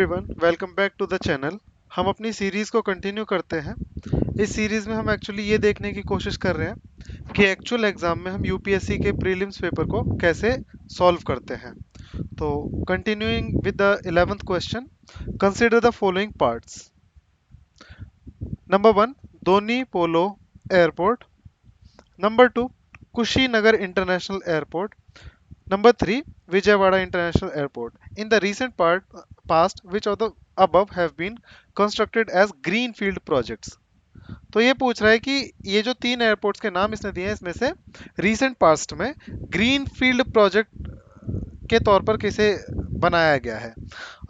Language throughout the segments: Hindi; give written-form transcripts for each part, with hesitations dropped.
Everyone, welcome back to the channel. हम अपनी सीरीज को कंटिन्यू करते हैं। इस सीरीज में हम एक्चुअली ये देखने की कोशिश कर रहे हैं कि एक्चुअल एग्जाम में हम यूपीएससी के प्रीलिम्स पेपर को कैसे सॉल्व करते हैं। तो continuing with the 11th question, consider the following parts. Number 1, Dhoni polo airport. Number 2, Kushinagar international airport. Number 3, Vijayawada International Airport. In the recent past, which of the above have been constructed as greenfield projects? तो ये पूछ रहा है कि ये जो तीन एयरपोर्ट्स के नाम इसने दिए हैं, इसमें से रीसेंट पास्ट में ग्रीनफील्ड प्रोजेक्ट के तौर पर किसे बनाया गया है।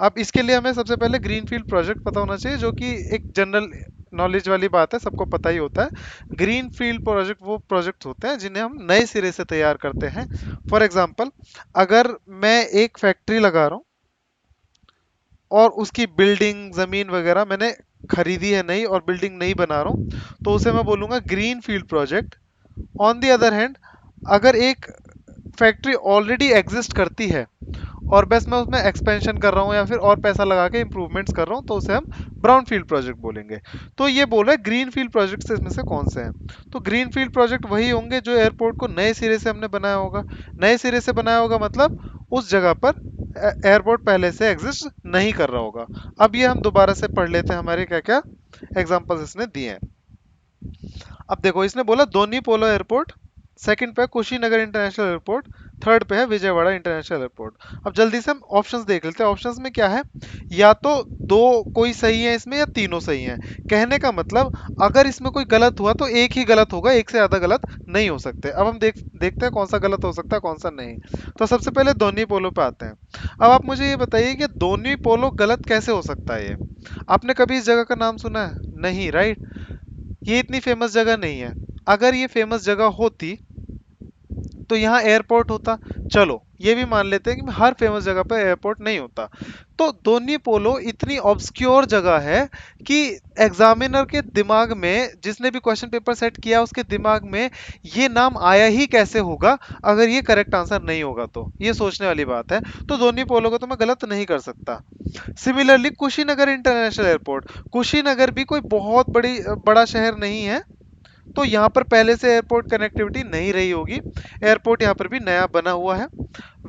अब इसके लिए हमें सबसे पहले ग्रीनफील्ड प्रोजेक्ट पता होना चाहिए, जो कि एक जनरल नॉलेज वाली बात है, सबको पता ही होता है। ग्रीनफील्ड प्रोजेक्ट वो प्रोजेक्ट होते हैं जिन्हें हम नए सिरे से तैयार करते हैं। फॉर एग्जांपल, अगर मैं एक फैक्ट्री लगा रहा हूँ और उसकी बिल्डिंग जमीन वगैरह मैंने खरीदी है नई और बिल्डिंग नहीं बना रहा हूँ, तो उसे मैं बोलूंगा greenfield project. On the other hand, अगर एक फैक्ट्री ऑलरेडी एग्जिस्ट करती है और बस मैं उसमें एक्सपेंशन कर रहा हूँ या फिर और पैसा लगा के इंप्रूवमेंट्स कर रहा हूँ, तो उसे हम ब्राउन फील्ड प्रोजेक्ट बोलेंगे। तो ये बोल रहा है ग्रीन फील्ड प्रोजेक्ट इसमें से कौन से हैं। तो ग्रीन फील्ड प्रोजेक्ट वही होंगे जो एयरपोर्ट को नए सिरे से हमने बनाया होगा। नए सिरे से बनाया होगा मतलब उस जगह पर एयरपोर्ट पहले से एग्जिस्ट नहीं कर रहा होगा। अब ये हम दोबारा से पढ़ लेते हैं हमारे क्या क्या एग्जाम्पल्स इसने दिए हैं। अब देखो, इसने बोला धोनी पोलो एयरपोर्ट, सेकंड पे कुशीनगर इंटरनेशनल एयरपोर्ट, थर्ड पे है विजयवाड़ा इंटरनेशनल एयरपोर्ट। अब जल्दी से हम ऑप्शंस देख लेते हैं। ऑप्शंस में क्या है, या तो दो कोई सही है इसमें या तीनों सही हैं। कहने का मतलब, अगर इसमें कोई गलत हुआ तो एक ही गलत होगा, एक से ज्यादा गलत नहीं हो सकते। अब हम देखते हैं कौन सा गलत हो सकता है कौन सा नहीं। तो सबसे पहले धोनी पोलो पे आते हैं। अब आप मुझे ये बताइए कि धोनी पोलो गलत कैसे हो सकता है। ये आपने कभी इस जगह का नाम सुना है? नहीं, राइट। ये इतनी फेमस जगह नहीं है। अगर ये फेमस जगह होती तो यहाँ एयरपोर्ट होता। चलो ये भी मान लेते हैं कि हर फेमस जगह पर एयरपोर्ट नहीं होता। तो धोनी पोलो इतनी ऑब्सक्योर जगह है कि एग्जामिनर के दिमाग में, जिसने भी क्वेश्चन पेपर सेट किया उसके दिमाग में ये नाम आया ही कैसे होगा अगर ये करेक्ट आंसर नहीं होगा। तो ये सोचने वाली बात है। तो धोनी पोलो को तो मैं गलत नहीं कर सकता। Similarly Kushinagar international airport, Kushinagar भी कोई बहुत बड़ा शहर नहीं है, तो यहाँ पर पहले से एयरपोर्ट कनेक्टिविटी नहीं रही होगी। एयरपोर्ट यहाँ पर भी नया बना हुआ है।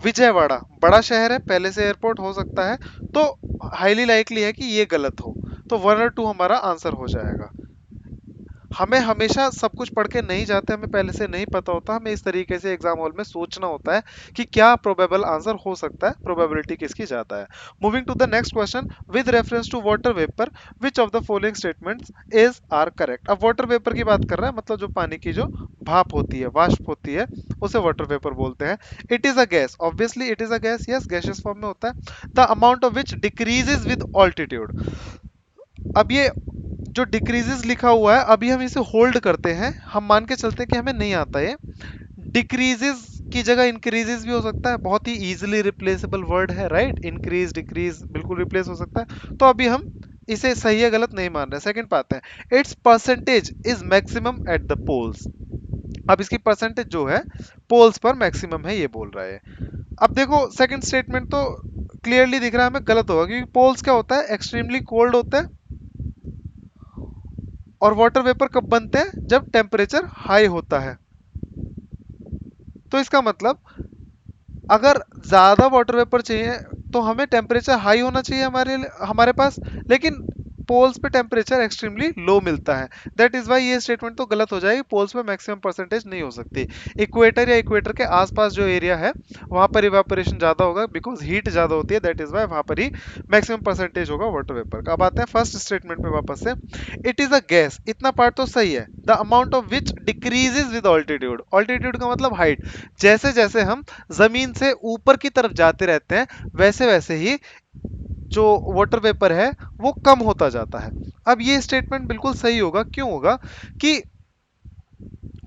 विजयवाड़ा बड़ा शहर है, पहले से एयरपोर्ट हो सकता है, तो हाईली लाइकली है कि ये गलत हो। तो 1 और 2 हमारा आंसर हो जाएगा। हमें हमेशा सब कुछ पढ़ के नहीं जाते, हमें पहले से नहीं पता होता। हमें इस तरीके से एग्जाम हॉल में सोचना होता है कि क्या प्रोबेबल आंसर हो सकता है, प्रोबेबिलिटी किसकी ज्यादा है। Moving to the next question, with reference to water vapour which of the following statements is are correct. अब वाटर वेपर की बात कर रहा है, मतलब जो पानी की जो भाप होती है, वाष्प होती है, उसे वाटर वेपर बोलते हैं। It is a gas, obviously it is a gas, yes, gaseous form में होता है। The amount of which decreases with altitude. अब ये जो डिक्रीजेस लिखा हुआ है, अभी हम इसे होल्ड करते हैं, हम मान के चलते हैं कि हमें नहीं आता ये। डिक्रीजेस की जगह इंक्रीजेस भी हो सकता है, बहुत ही इजीली रिप्लेसेबल वर्ड है, राइट। इंक्रीज डिक्रीज बिल्कुल रिप्लेस हो सकता है। तो अभी हम इसे सही है गलत नहीं मान रहे। सेकंड पाते हैं, it's percentage is maximum at the poles. अब इसकी परसेंटेज जो है पोल्स पर मैक्सिमम है, ये बोल रहा है। अब देखो, सेकंड स्टेटमेंट तो क्लियरली दिख रहा है हमें गलत होगा, क्योंकि पोल्स क्या होता है, एक्सट्रीमली कोल्ड होता है। और वाटर वेपर कब बनते हैं, जब टेम्परेचर हाई होता है। तो इसका मतलब, अगर ज्यादा वाटर वेपर चाहिए तो हमें टेम्परेचर हाई होना चाहिए हमारे पास, लेकिन पोल्स पे टेम्परेचर एक्सट्रीमली लो मिलता है। दैट इज वाई ये स्टेटमेंट तो गलत हो जाएगी, पोल्स पे मैक्सिमम परसेंटेज नहीं हो सकती। इक्वेटर या इक्वेटर के आसपास जो एरिया है वहां पर इवापोरेशन ज्यादा होगा, बिकॉज हीट ज्यादा होती है, दैट इज वाई वहां पर ही मैक्सिमम परसेंटेज होगा वाटर वेपर का। अब आते हैं फर्स्ट स्टेटमेंट पे वापस से। इट इज अ गैस, इतना पार्ट तो सही है। The amount of which decreases with altitude, altitude का मतलब हाइट। जैसे जैसे हम जमीन से ऊपर की तरफ जाते रहते हैं, वैसे वैसे ही जो वाटर वेपर है वो कम होता जाता है। अब ये स्टेटमेंट बिल्कुल सही होगा। क्यों होगा कि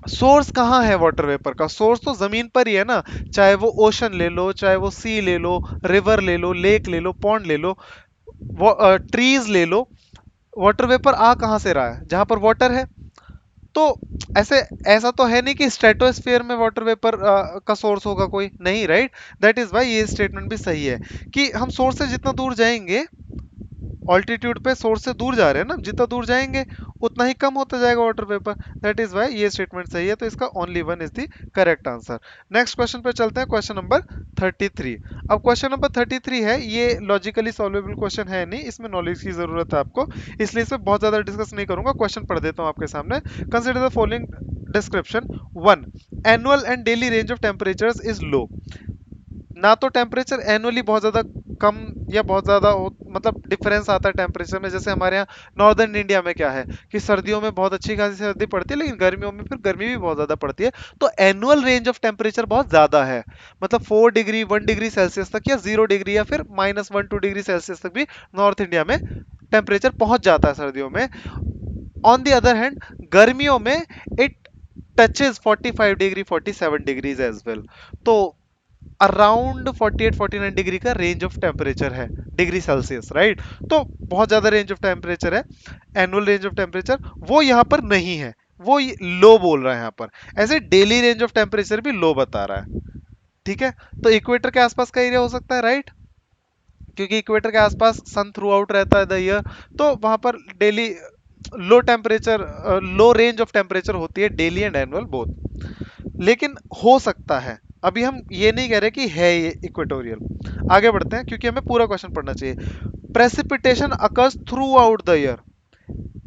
सोर्स कहाँ है वाटर वेपर का, सोर्स तो जमीन पर ही है ना। चाहे वो ओशन ले लो, चाहे वो सी ले लो, रिवर ले लो, लेक ले लो, पॉन्ड ले लो, ट्रीज ले लो, वाटर वेपर आ कहाँ से रहा है, जहां पर वाटर है। तो ऐसे ऐसा तो है नहीं कि स्ट्रेटोस्फेयर में वाटर वेपर का सोर्स होगा कोई, नहीं, राइट। दैट इज वाई ये स्टेटमेंट भी सही है कि हम सोर्स से जितना दूर जाएंगे ऑल्टीट्यूड पे सोर्स से दूर जा रहे हैं ना, जितना दूर जाएंगे उतना ही कम होता जाएगा water vapour. That is why ये स्टेटमेंट सही है, तो इसका only one is the correct answer. Next question पे चलते हैं, क्वेश्चन नंबर 33। अब क्वेश्चन नंबर 33 है, ये लॉजिकली सॉल्वेबल क्वेश्चन है नहीं, इसमें नॉलेज की जरूरत है आपको, इसलिए इसमें बहुत ज्यादा डिस्कस नहीं करूंगा, क्वेश्चन पढ़ देता हूं आपके सामने। Consider the following description. 1, annual and daily range of temperatures is low. ना तो टेम्परेचर एनुअली बहुत ज्यादा कम या बहुत ज्यादा मतलब डिफरेंस आता है टेम्परेचर में, जैसे हमारे यहाँ नॉर्दर्न इंडिया में क्या है कि सर्दियों में बहुत अच्छी खासी सर्दी पड़ती है, लेकिन गर्मियों में फिर गर्मी भी बहुत ज्यादा पड़ती है। तो एनुअल रेंज ऑफ टेम्परेचर बहुत ज्यादा है, मतलब 4 डिग्री 1 डिग्री सेल्सियस तक, या 0 डिग्री या फिर -1 2 डिग्री सेल्सियस तक भी नॉर्थ इंडिया में टेम्परेचर पहुंच जाता है सर्दियों में। ऑन द अदर हैंड गर्मियों में it touches 45 degree 47 degrees as well. तो अराउंड 48 49 डिग्री का रेंज ऑफ टेम्परेचर है, डिग्री सेल्सियस, राइट। तो बहुत ज्यादा रेंज ऑफ टेम्परेचर है, एनुअल रेंज ऑफ टेम्परेचर वो यहाँ पर नहीं है, वो लो बोल रहा है यहाँ पर। ऐसे डेली रेंज ऑफ टेम्परेचर भी लो बता रहा है, ठीक है। तो इक्वेटर के आसपास का एरिया हो सकता है, राइट, क्योंकि इक्वेटर के आसपास सन थ्रू आउट रहता है द ईयर, तो वहां पर daily low temperature, low range of temperature होती है, डेली एंड एनुअल बोथ। लेकिन हो सकता है, अभी हम ये नहीं कह रहे कि है ये इक्वेटोरियल। आगे बढ़ते हैं, क्योंकि हमें पूरा क्वेश्चन पढ़ना चाहिए। Precipitation occurs through out the year.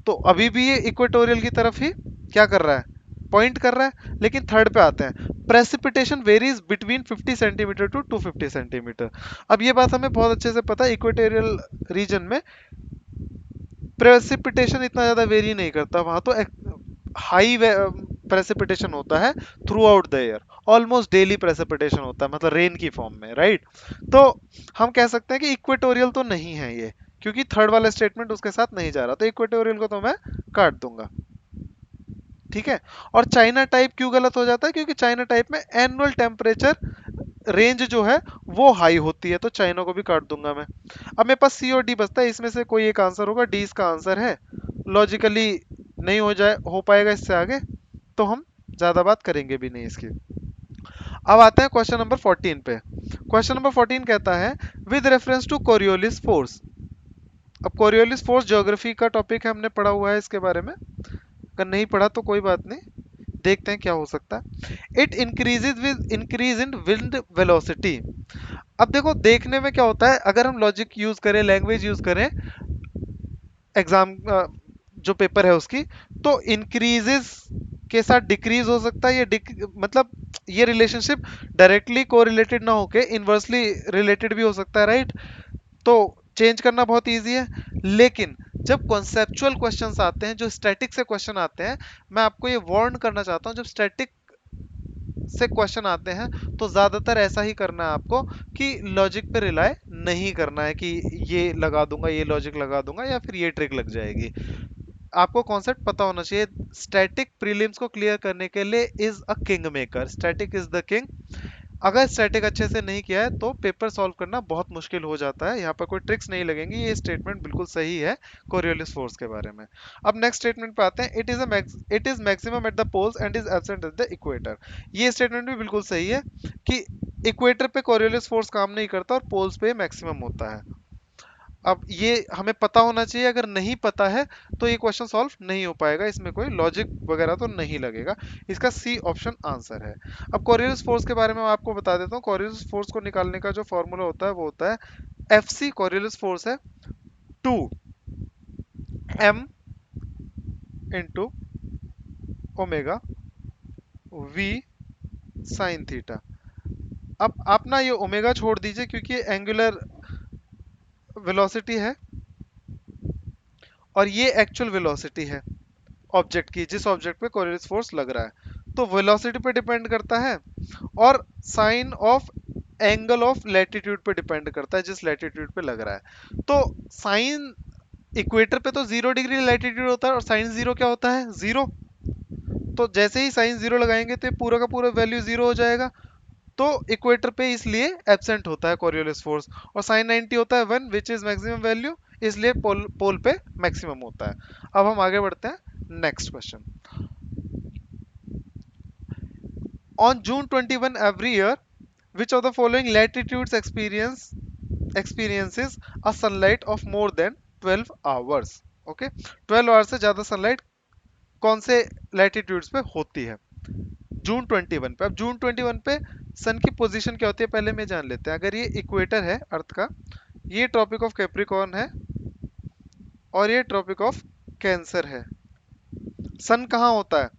तो अभी भी ये इक्वेटोरियल की तरफ ही क्या कर रहा है, पॉइंट कर रहा है। लेकिन थर्ड पे आते हैं, precipitation varies between 50 centimetre to 250 centimetre. अब ये बात हमें बहुत अच्छे से पता है, इक्वेटोरियल रीजन में प्रेसिपिटेशन इतना ज्यादा वेरी नहीं करता, वहां तो हाई प्रेसिपिटेशन होता है through out the year, almost daily precipitation होता है, मतलब रेन की फॉर्म में, राइट। तो हम कह सकते हैं कि इक्वेटोरियल तो नहीं है ये, क्योंकि थर्ड वाला स्टेटमेंट उसके साथ नहीं जा रहा, तो इक्वेटोरियल को तो मैं काट दूंगा, ठीक है। और चाइना टाइप क्यों गलत हो जाता है, क्योंकि चाइना टाइप में एनुअल टेम्परेचर रेंज जो है वो हाई होती है, तो चाइना को भी काट दूंगा मैं। अब मेरे पास सी और डी बचता है, इसमें से कोई एक आंसर होगा, डी इसका आंसर है। लॉजिकली नहीं हो पाएगा इससे आगे, तो हम ज्यादा बात करेंगे भी नहीं इसकी। अब आते हैं क्वेश्चन नंबर 14 पे। क्वेश्चन नंबर 14 कहता है, with reference to Coriolis force. अब कोरियोलिस फोर्स ज्योग्राफी का टॉपिक है, हमने पढ़ा हुआ है इसके बारे में, अगर नहीं पढ़ा तो कोई बात नहीं, देखते हैं क्या हो सकता है। It increases with increase in wind velocity. अब देखो देखने में क्या होता है, अगर हम लॉजिक यूज करें, लैंग्वेज यूज करें, एग्जाम जो पेपर है उसकी, तो इंक्रीजेस के साथ डिक्रीज हो सकता है, मतलब ये रिलेशनशिप डायरेक्टली कोरिलेटेड ना होके इनवर्सली रिलेटेड भी हो सकता है, राइट। तो चेंज करना बहुत इजी है। लेकिन जब कॉन्सेप्चुअल क्वेश्चंस आते हैं, जो स्टैटिक से क्वेश्चन आते हैं, मैं आपको ये वार्न करना चाहता हूँ, जब स्टैटिक से क्वेश्चन आते हैं तो ज्यादातर ऐसा ही करना है आपको कि लॉजिक पे रिलाय नहीं करना है कि ये लगा दूंगा, ये लॉजिक लगा दूंगा, या फिर ये ट्रिक लग जाएगी। आपको कॉन्सेप्ट पता होना चाहिए। स्टैटिक प्रीलिम्स को क्लियर करने के लिए is a king maker, static is the king. अगर स्टैटिक अच्छे से नहीं किया है तो पेपर सॉल्व करना बहुत मुश्किल हो जाता है, यहाँ पर कोई ट्रिक्स नहीं लगेंगी, ये स्टेटमेंट बिल्कुल सही है कोरियोलिस फोर्स के बारे में। अब नेक्स्ट स्टेटमेंट पे आते हैं, it is maximum at the poles and is absent at the equator. ये स्टेटमेंट भी बिल्कुल सही है कि इक्वेटर पे कोरियोलिस फोर्स काम नहीं करता और पोल्स पे मैक्सिमम होता है। अब ये हमें पता होना चाहिए, अगर नहीं पता है तो ये क्वेश्चन सॉल्व नहीं हो पाएगा, इसमें कोई लॉजिक वगैरह तो नहीं लगेगा। इसका सी ऑप्शन आंसर है। अब कोरियोलिस फोर्स के बारे में मैं आपको बता देता हूँ। कोरियोलिस फोर्स को निकालने का जो फॉर्मूला होता है वो होता है एफ सी, कोरियोलिस फोर्स है 2 m into omega v sine theta. अब आप ना ये ओमेगा छोड़ दीजिए, क्योंकि ये एंगुलर वेलोसिटी है और ये एक्चुअल वेलोसिटी है ऑब्जेक्ट की, जिस ऑब्जेक्ट पे कोरियोलिस फोर्स लग रहा है, तो वेलोसिटी पे डिपेंड करता है और sine of angle of latitude पे डिपेंड करता है, जिस लैटिट्यूड पे लग रहा है। तो साइन इक्वेटर पे तो 0 डिग्री लैटिट्यूड होता है और साइन जीरो क्या होता है, जीरो। तो जैसे ही साइन जीरो लगाएंगे तो ये पूरा का पूरा वैल्यू जीरो हो जाएगा। तो इक्वेटर पे इसलिए एब्सेंट होता है कोरियोलिस फोर्स, और साइन 90 होता है 1 विच इज मैक्सिमम वैल्यू, इसलिए पोल पे मैक्सिमम होता है। अब हम आगे बढ़ते हैं next question. On June 21 every year, which of the following latitudes experiences a sunlight of more than 12 hours. Okay, 12 hours से ज्यादा सनलाइट कौन से लैटिट्यूड्स पे होती है? जून 21 पे। अब जून 21 पे सन की पोजीशन क्या होती है पहले में जान लेते हैं। अगर ये इक्वेटर है अर्थ का, ये ट्रॉपिक ऑफ कैप्रिकॉर्न है और ये ट्रॉपिक ऑफ कैंसर है। सन कहाँ होता है?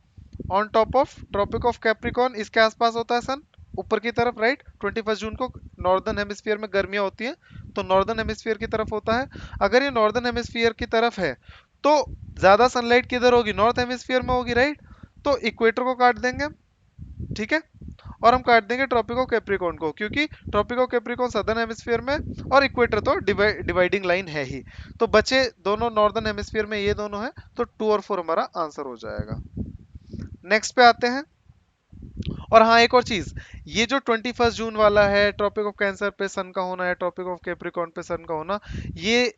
On top of tropic of Capricorn, इसके आसपास होता है सन, ऊपर की तरफ, राइट। 21 जून को नॉर्दर्न हेमिस्फीयर में गर्मियां होती हैं, तो नॉर्दर्न हेमिस्फीयर की तरफ होता है। अगर ये नॉर्दर्न हेमिस्फीयर की तरफ है तो ज्यादा सनलाइट किधर होगी? नॉर्थ हेमिस्फीयर में होगी, राइट। तो इक्वेटर को काट देंगे, ठीक है, और हम काट देंगे ट्रॉपिक ऑफ कैप्रिकॉर्न को, क्योंकि tropic of Capricorn southern hemisphere में और इक्वेटर तो डिवाइडिंग लाइन है ही। तो बचे दोनों नॉर्दर्न हेमिस्फीयर में, ये दोनों है, तो 2 और 4 हमारा आंसर हो जाएगा। नेक्स्ट पे आते हैं। और हाँ, एक और चीज, ये जो 21 जून वाला है, ट्रॉपिक ऑफ कैंसर पे सन का होना है, ट्रॉपिक ऑफ कैप्रिकॉर्न पे सन का होना, ये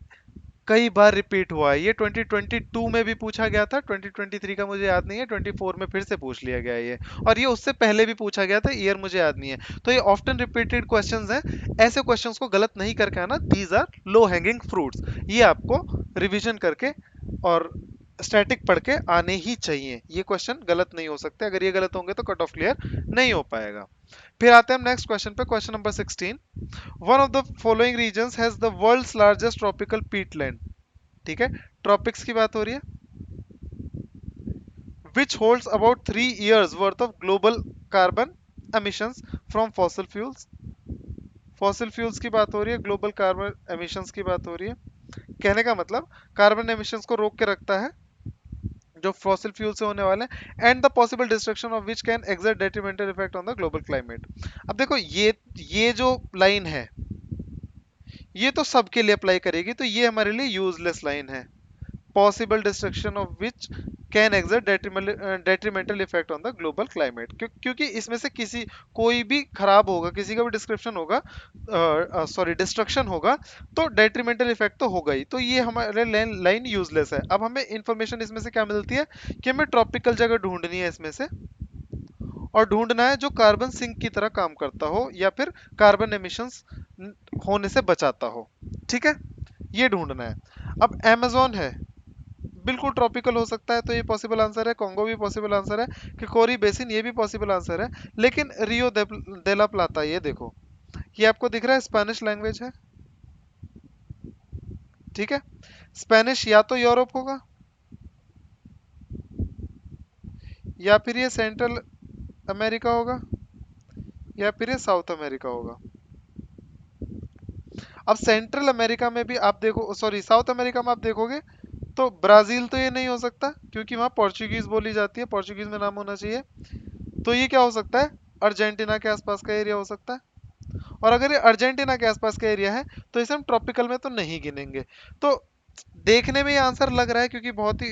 कई बार रिपीट हुआ है। ये 2022 में भी पूछा गया था, 2023 का मुझे याद नहीं है, 24 में फिर से पूछ लिया गया है ये, और ये उससे पहले भी पूछा गया था, ईयर मुझे याद नहीं है। तो ये ऑफ्टन रिपीटेड क्वेश्चंस हैं, ऐसे क्वेश्चंस को गलत नहीं करके आना, these are low hanging fruits, ये आपको रिवीजन करके और स्टैटिक पढ़ के आने ही चाहिए। ये क्वेश्चन गलत नहीं हो सकते, अगर ये गलत होंगे तो कट ऑफ क्लियर नहीं हो पाएगा। फिर आते हैं हम नेक्स्ट क्वेश्चन पे, question number 16। One of the following reasons has the world's largest tropical peatland. ठीक है, ट्रॉपिक्स की बात हो रही है। Which holds about 3 years worth of global carbon emissions from fossil fuels. Fossil fuels की बात हो रही है, ग्लोबल कार्बन एमिशंस की बात हो रही है। कहने का मतलब कार्बन एमिशंस को रोक के रखता है जो फॉसिल फ्यूल से होने वाले हैं, and the possible destruction of which can exert detrimental effect on the global climate. अब देखो, ये जो लाइन है ये तो सबके लिए अप्लाई करेगी, तो ये हमारे लिए यूजलेस लाइन है। Possible destruction of which can exert detrimental effect on the global climate, क्योंकि इसमें से किसी कोई भी खराब होगा, किसी का भी डिस्क्रिप्शन होगा, सॉरी डिस्ट्रक्शन होगा, तो डेट्रीमेंटल इफेक्ट तो होगा ही। तो ये हमारे लाइन यूजलेस है। अब हमें इंफॉर्मेशन इसमें से क्या मिलती है कि हमें ट्रॉपिकल जगह ढूंढनी है इसमें से, और ढूंढना है जो कार्बन सिंक की तरह काम करता हो या फिर कार्बन एमिशंस होने से बचाता हो, ठीक है, ये ढूंढना है। अब अमेजोन है, बिल्कुल ट्रॉपिकल हो सकता है, तो ये पॉसिबल आंसर है। कोंगो भी पॉसिबल आंसर है, किकोरी बेसिन ये भी पॉसिबल आंसर है। लेकिन रियो देला प्लाता, ये देखो, ये आपको दिख रहा है स्पेनिश लैंग्वेज है, ठीक है। स्पेनिश या तो यूरोप होगा या फिर ये सेंट्रल अमेरिका होगा या फिर ये साउथ अमेरिका होगा। अब सेंट्रल अमेरिका में भी आप देखो, सॉरी साउथ अमेरिका में आप देखोगे तो ब्राजील तो ये नहीं हो सकता, क्योंकि वहां पोर्चुगीज बोली जाती है, पोर्चुगीज में नाम होना चाहिए। तो ये क्या हो सकता है? अर्जेंटीना के आसपास का एरिया हो सकता है। और अगर ये अर्जेंटीना के आसपास का एरिया है तो इसे हम ट्रॉपिकल में तो नहीं गिनेंगे। तो देखने में ये आंसर लग रहा है, क्योंकि बहुत ही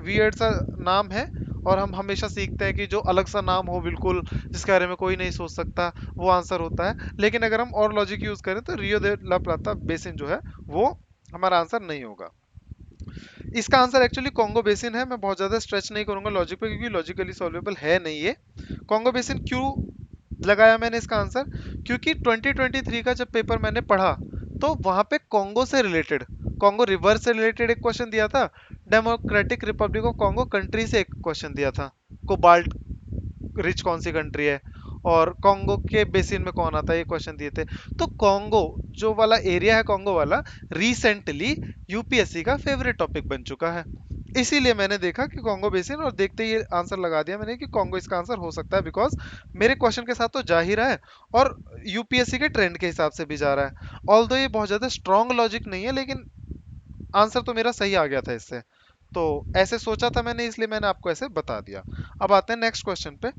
वियर्ड सा नाम है, और हम हमेशा सीखते हैं कि जो अलग सा नाम हो बिल्कुल, जिसके बारे में कोई नहीं सोच सकता, वो आंसर होता है। लेकिन अगर हम और लॉजिक यूज करें तो रियो दे ला प्लाता बेसिन जो है वो हमारा आंसर नहीं होगा। इसका आंसर एक्चुअली कॉन्गो बेसिन है। मैं बहुत ज्यादा स्ट्रेच नहीं करूंगा लॉजिक पे, क्योंकि लॉजिकली सॉल्वेबल है नहीं ये। कॉन्गो बेसिन क्यों लगाया मैंने इसका आंसर, क्योंकि 2023 का जब पेपर मैंने पढ़ा तो वहां पे कॉन्गो से रिलेटेड, कॉन्गो रिवर से रिलेटेड एक क्वेश्चन दिया था, democratic Republic of Congo country से एक क्वेश्चन दिया था, कोबाल्ट रिच कौन सी कंट्री है, और कॉन्गो के बेसिन में कौन आता है, ये क्वेश्चन दिए थे। तो कॉन्गो जो वाला एरिया है, कॉन्गो वाला, रिसेंटली यूपीएससी का फेवरेट टॉपिक बन चुका है। इसीलिए मैंने देखा कि कॉन्गो बेसिन, और देखते ही आंसर लगा दिया मैंने कि कॉन्गो इसका आंसर हो सकता है, बिकॉज मेरे क्वेश्चन के साथ तो जा ही रहा है और यूपीएससी के ट्रेंड के हिसाब से भी जा रहा है। ऑल्दो ये बहुत ज्यादा स्ट्रॉन्ग लॉजिक नहीं है, लेकिन आंसर तो मेरा सही आ गया था इससे, तो ऐसे सोचा था मैंने, इसलिए मैंने आपको ऐसे बता दिया। अब आते हैं नेक्स्ट क्वेश्चन पे,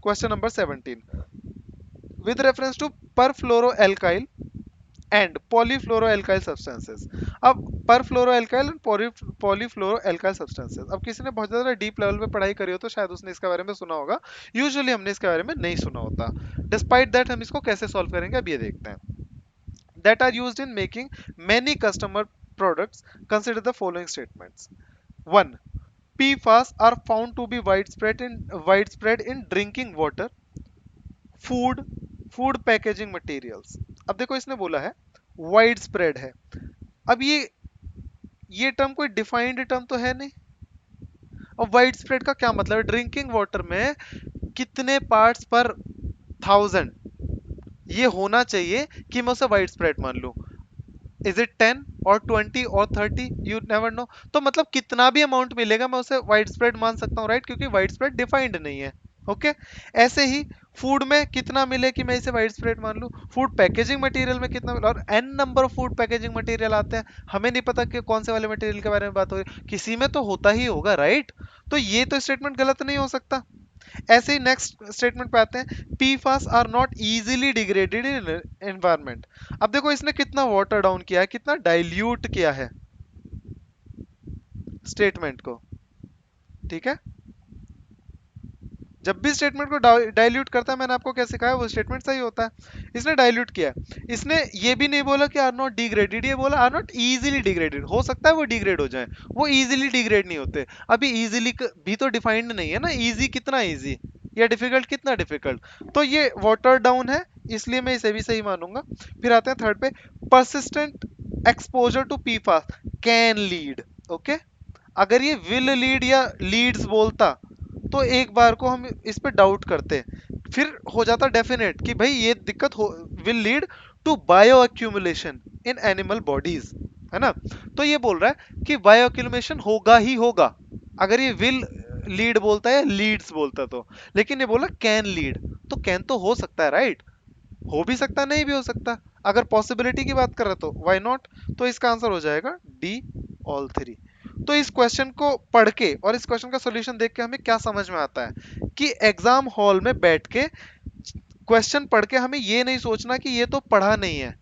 question number 17। With reference to perfluoroalkyl and polyfluoroalkyl substances. अब परफ्लोरोएल्काइल एंड पॉलीफ्लोरोएल्काइल सब्सटेंसेस, अब किसी ने बहुत ज्यादा डीप लेवल पे पढ़ाई करी हो तो शायद उसने इसके बारे में सुना होगा, यूजुअली हमने इसके बारे में नहीं सुना होता। डिस्पाइट दैट हम इसको कैसे सॉल्व करेंगे अब ये देखते हैं। That are used in making many customer products, consider the following statements. 1. PFAS are found to be widespread in drinking water, food, food packaging materials। अब देखो इसने बोला है वाइड स्प्रेड है। अब ये ये टर्म कोई डिफाइंड टर्म तो है नहीं। और वाइड स्प्रेड का क्या मतलब है? ड्रिंकिंग वाटर में कितने पार्ट्स पर थाउजेंड ये होना चाहिए कि मैं उसे वाइड स्प्रेड मान लूं। इज इट 10 और 20 और 30? You never know. तो मतलब कितना भी अमाउंट मिलेगा मैं उसे वाइड स्प्रेड मान सकता हूँ, राइट? क्योंकि वाइड स्प्रेड डिफाइंड नहीं है। ओके ऐसे ही फूड में कितना मिले कि मैं इसे वाइड स्प्रेड मान लूं। फूड पैकेजिंग मटेरियल में कितना मिले, और an number of food packaging material आते हैं, हमें नहीं पता कि कौन से वाले मटेरियल के बारे में बात हो रही है, किसी में तो होता ही होगा, राइट? तो ये तो स्टेटमेंट गलत नहीं हो सकता। ऐसे ही नेक्स्ट स्टेटमेंट पे आते हैं, PFAS are not easily degraded in environment. अब देखो इसने कितना वाटर डाउन किया है, कितना डाइल्यूट किया है स्टेटमेंट को। ठीक है, जब भी स्टेटमेंट को डाइल्यूट करता है, मैंने आपको क्या सिखाया, वो स्टेटमेंट सही होता है। इसने डाइल्यूट किया है। इसने ये भी नहीं बोला कि आर नॉट डिग्रेडेड, ये बोला आर नॉट इजीली डिग्रेडेड। हो सकता है वो डिग्रेड हो जाए, वो इजीली डिग्रेड नहीं होते। अभी इजीली भी तो डिफाइंड नहीं है ना, इजी कितना इजी या डिफिकल्ट कितना डिफिकल्ट। तो ये वाटर डाउन है, इसलिए मैं इसे भी सही मानूंगा। फिर आते हैं थर्ड पे, persistent exposure to PFAS can lead. Okay, अगर ये विल लीड या लीड्स बोलता तो एक बार को हम इस पे डाउट करते, फिर हो जाता डेफिनेट कि भाई ये दिक्कत हो, will lead to bioaccumulation in animal bodies, है ना? तो ये बोल रहा है कि बायो एक्यूमुलेशन होगा ही होगा अगर ये विल लीड बोलता है, लीड्स बोलता तो। लेकिन ये बोला कैन लीड, तो कैन तो हो सकता है, राइट? हो भी सकता, नहीं भी हो सकता। अगर पॉसिबिलिटी की बात कर रहे तो व्हाई नॉट। तो इसका आंसर हो जाएगा डी, ऑल थ्री। तो इस क्वेश्चन को पढ़ के और इस क्वेश्चन का सॉल्यूशन देख के हमें क्या समझ में आता है कि एग्जाम हॉल में बैठ के क्वेश्चन पढ़ के हमें ये नहीं सोचना कि ये तो पढ़ा नहीं है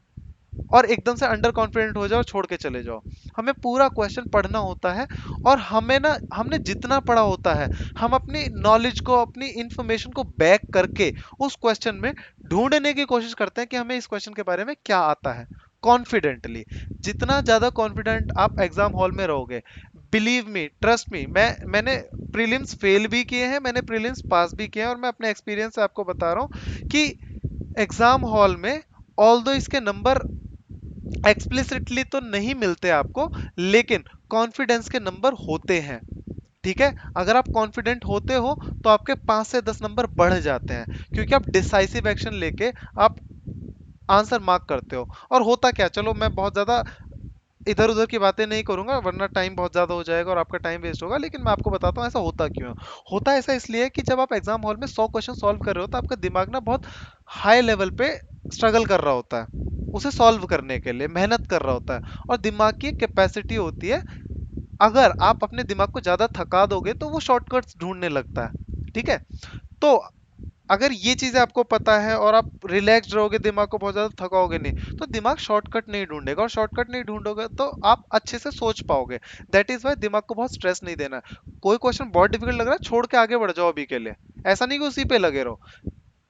और एकदम से अंडर कॉन्फिडेंट हो जाओ और छोड़ के चले जाओ। हमें पूरा क्वेश्चन पढ़ना होता है, और हमें ना, हमने जितना पढ़ा होता है हम अपनी नॉलेज को, अपनी इंफॉर्मेशन को बैक करके उस क्वेश्चन में ढूंढने की कोशिश करते हैं कि हमें इस क्वेश्चन के बारे में क्या आता है कॉन्फिडेंटली। जितना ज्यादा कॉन्फिडेंट आप एग्जाम हॉल में रहोगे, बिलीव मी, ट्रस्ट मी, मैंने प्रीलिम्स फेल भी किए हैं, मैंने प्रीलिम्स पास भी किए हैं, और मैं अपने एक्सपीरियंस से आपको बता रहा हूँ कि एग्जाम हॉल में ऑल्दो इसके नंबर एक्सप्लिसिटली तो नहीं मिलते आपको, लेकिन कॉन्फिडेंस के नंबर होते हैं। ठीक है, अगर आप कॉन्फिडेंट होते हो तो आपके 5 से 10 नंबर बढ़ जाते हैं, क्योंकि आप डिसाइसिव एक्शन लेके आप आंसर मार्क करते हो। और होता क्या, चलो मैं बहुत ज्यादा इधर उधर की बातें नहीं करूंगा वरना टाइम बहुत ज्यादा हो जाएगा और आपका टाइम वेस्ट होगा, लेकिन मैं आपको बताता हूँ ऐसा होता क्यों है। होता ऐसा इसलिए है कि जब आप एग्जाम हॉल में 100 क्वेश्चन सॉल्व कर रहे हो तो आपका दिमाग ना बहुत हाई लेवल पे स्ट्रगल कर रहा होता है, उसे सॉल्व करने के लिए मेहनत कर रहा होता है। और दिमाग की कैपेसिटी होती है, अगर आप अपने दिमाग को ज्यादा थका दोगे तो वो शॉर्टकट्स ढूंढने लगता है। ठीक है, तो अगर ये चीजें आपको पता है और आप रिलैक्स्ड रहोगे, दिमाग को बहुत ज्यादा थकाओगे नहीं, तो दिमाग शॉर्टकट नहीं ढूंढेगा, और शॉर्टकट नहीं ढूंढोगे तो आप अच्छे से सोच पाओगे। दैट इज वाई दिमाग को बहुत स्ट्रेस नहीं देना है। कोई क्वेश्चन बहुत डिफिकल्ट लग रहा है, छोड़ के आगे बढ़ जाओ अभी के लिए, ऐसा नहीं कि उसी पे लगे रहो।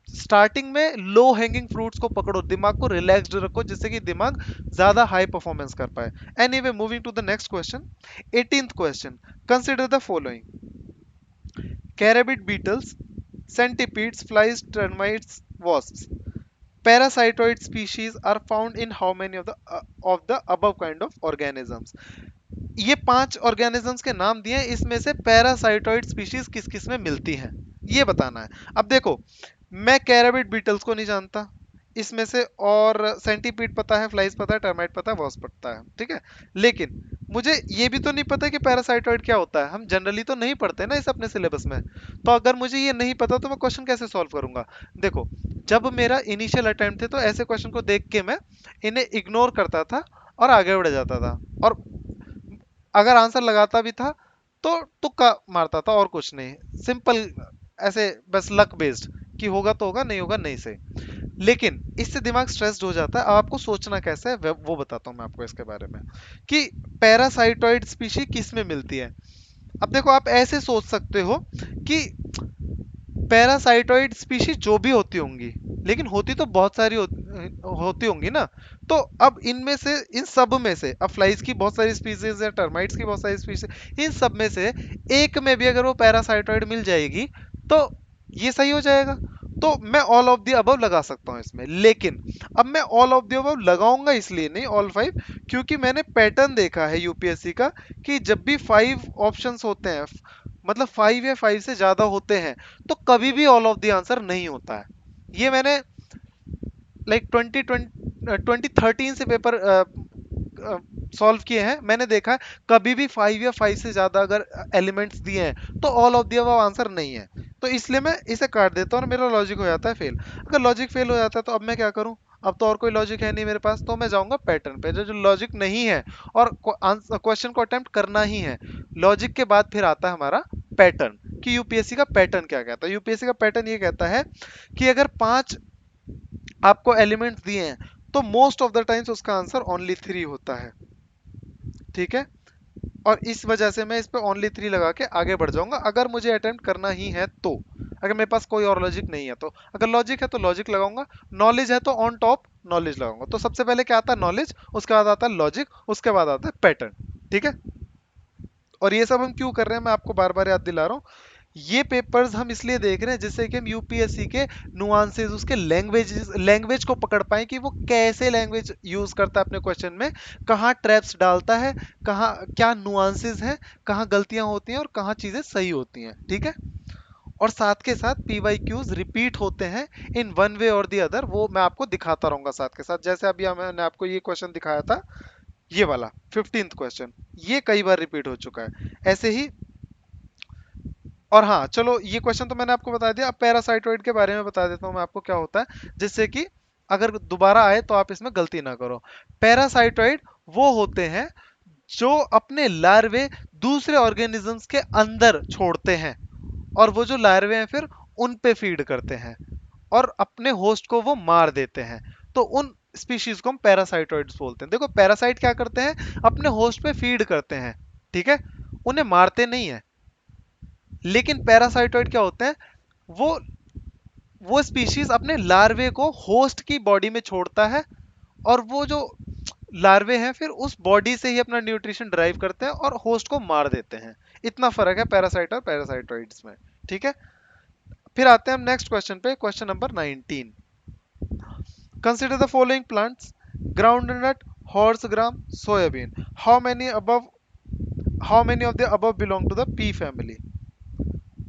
स्टार्टिंग में लो हैंगिंग फ्रूट्स को पकड़ो, दिमाग को रिलैक्स्ड रखो, जिससे कि दिमाग ज्यादा हाई परफॉर्मेंस कर पाए। Anyway, moving to the next question, 18th question, consider the following: carabid beetles, centipedes, flies, termites, wasps. Parasitoid species are found in how many of the above kind of organisms? ये 5 ऑर्गेनिजम्स के नाम दिए हैं, इसमें से पैरासाइटोइड स्पीशीज किस किस में मिलती हैं, ये बताना है। अब देखो, मैं कैराबिड बीटल्स को नहीं जानता इसमें से, और सेंटीपीड पता है, फ्लाइज पता है, टर्माइट पता है, वॉस्प पता है, ठीक है। लेकिन मुझे ये भी तो नहीं पता कि पैरासाइटोइड क्या होता है, हम जनरली तो नहीं पढ़ते ना इस अपने सिलेबस में। तो अगर मुझे ये नहीं पता तो मैं क्वेश्चन कैसे सॉल्व करूंगा? देखो, जब मेरा इनिशियल अटेम्प्ट थे तो ऐसे क्वेश्चन को देख के मैं इन्हें इग्नोर करता था और आगे बढ़ जाता था, और अगर आंसर लगाता भी था तो तुक्का मारता था और कुछ नहीं, सिंपल ऐसे बस लक बेस्ड कि होगा तो होगा, नहीं होगा नहीं से। लेकिन इससे दिमाग स्ट्रेस्ड हो जाता है। अब आपको सोचना कैसे है वो बताता हूं मैं आपको इसके बारे में, कि पैरासाइटोइड स्पीशी किस में मिलती है। अब देखो, आप ऐसे सोच सकते हो कि पैरासाइटोइड स्पीशीज जो भी होती होंगी, लेकिन होती तो बहुत सारी होती होंगी ना। तो अब इनमें से, इन सब में से, अब फ्लाइज की बहुत सारी स्पीशीज है, टर्माइट्स की बहुत सारी स्पीशीज, इन सब में से एक में भी अगर वो पैरासाइटोइड मिल जाएगी तो ये सही हो जाएगा। तो मैं ऑल ऑफ द अबव लगा सकता हूं इसमें, लेकिन अब मैं ऑल ऑफ द अबव लगाऊंगा इसलिए नहीं, ऑल फाइव, क्योंकि मैंने पैटर्न देखा है यूपीएससी का कि जब भी फाइव ऑप्शंस होते हैं, मतलब फाइव या फाइव से ज्यादा होते हैं, तो कभी भी ऑल ऑफ द आंसर नहीं होता है। ये मैंने लाइक 2013 से पेपर सॉल्व किए हैं, मैंने देखा है कभी भी फाइव या फाइव से ज्यादा अगर एलिमेंट्स दिए हैं तो all of the above answer नहीं है। तो इसलिए मैं इसे काट देता हूँ और मेरा लॉजिक हो जाता है फेल। अगर लॉजिक फेल हो जाता है तो अब मैं क्या करूँ, अब तो और कोई लॉजिक है नहीं मेरे पास, तो मैं जाऊंगा पैटर्न पे, जो लॉजिक नहीं है और क्वेश्चन को अटेम्प्ट करना ही है। लॉजिक के बाद फिर आता है हमारा पैटर्न, कि यूपीएससी का पैटर्न क्या कहता है। यूपीएससी का पैटर्न ये कहता है कि अगर पांच आपको एलिमेंट्स दिए हैं तो मोस्ट ऑफ द टाइम्स उसका आंसर ओनली थ्री होता है, ठीक है। और इस वजह से मैं इस पे ओनली थ्री लगा के आगे बढ़ जाऊंगा अगर मुझे अटेम्प्ट करना ही है तो। अगर मेरे पास कोई और लॉजिक नहीं है तो, अगर लॉजिक है तो लॉजिक लगाऊंगा, नॉलेज है तो ऑन टॉप नॉलेज लगाऊंगा। तो सबसे पहले क्या आता है, नॉलेज, उसके बाद आता है लॉजिक, उसके बाद आता है पैटर्न, ठीक है। और ये सब हम क्यों कर रहे हैं मैं आपको बार बार याद दिला रहा हूँ, ये पेपर्स हम इसलिए देख रहे हैं जिससे कि हम यूपीएससी के नुआंसेस, उसके लैंग्वेज लैंग्वेज को पकड़ पाए कि वो कैसे लैंग्वेज यूज करता है अपने क्वेश्चन में, कहाँ ट्रैप्स डालता है, कहाँ क्या नुआंसेस हैं, कहाँ गलतियां होती हैं और कहाँ चीजें सही होती हैं, ठीक है। और साथ के साथ पीवाईक्यूज रिपीट होते हैं इन वन वे और दी अदर, वो मैं आपको दिखाता रहूंगा साथ के साथ। जैसे अभी मैंने आपको ये क्वेश्चन दिखाया था, ये वाला 15th क्वेश्चन, ये कई बार रिपीट हो चुका है ऐसे ही। और हाँ चलो, ये क्वेश्चन तो मैंने आपको बता दिया, अब पैरासाइटोइड के बारे में बता देता हूँ मैं आपको क्या होता है, जिससे कि अगर दोबारा आए तो आप इसमें गलती ना करो। पैरासाइटोइड वो होते हैं जो अपने लार्वे दूसरे ऑर्गेनिजम्स के अंदर छोड़ते हैं, और वो जो लार्वे हैं फिर उन पे फीड करते हैं और अपने होस्ट को वो मार देते हैं। तो उन स्पीशीज को हम पैरासाइटोइड्स बोलते हैं। देखो पैरासाइट क्या करते हैं, अपने होस्ट पे फीड करते हैं, ठीक है, उन्हें मारते नहीं है। लेकिन पैरासाइटोइड क्या होते हैं, वो वो स्पीशीज अपने लार्वे को होस्ट की बॉडी में छोड़ता है, और वो जो लार्वे हैं फिर उस बॉडी से ही अपना न्यूट्रिशन ड्राइव करते हैं और होस्ट को मार देते हैं। इतना फर्क है पैरासाइट और पैरासाइटोइड्स में, ठीक है। फिर आते हैं हम नेक्स्ट क्वेश्चन पे, question number 19। Consider the following plants, groundnut, horse gram, soybean, how many above, how many of the above belong to the pea family,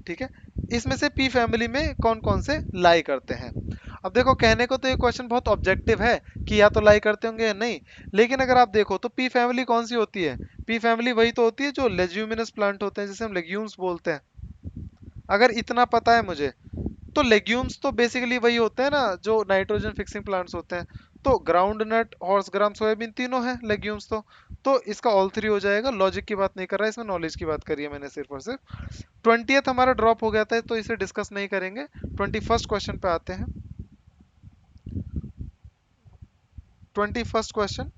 ठीक है। इसमें से पी फैमिली में कौन कौन से लाई करते हैं। अब देखो कहने को तो ये क्वेश्चन बहुत ऑब्जेक्टिव है कि या तो लाई करते होंगे या नहीं, लेकिन अगर आप देखो तो पी फैमिली कौन सी होती है, पी फैमिली वही तो होती है जो लेग्यूमिनस प्लांट होते हैं, जिसे हम लेग्यूम्स बोलते हैं। अगर इतना पता है मुझे, तो लेग्यूम्स तो बेसिकली वही होते हैं ना जो नाइट्रोजन फिक्सिंग प्लांट्स होते हैं। तो ग्राउंड नट, हॉर्स ग्राम, सोयाबीन तीनों है लेग्यूम्स। तो इसका ऑल थ्री हो जाएगा। लॉजिक की बात नहीं कर रहा है इसमें, नॉलेज की बात करी है मैंने सिर्फ और सिर्फ। 20th हमारा ड्रॉप हो गया था तो इसे डिस्कस नहीं करेंगे। 21st क्वेश्चन पे आते हैं। 21st क्वेश्चन,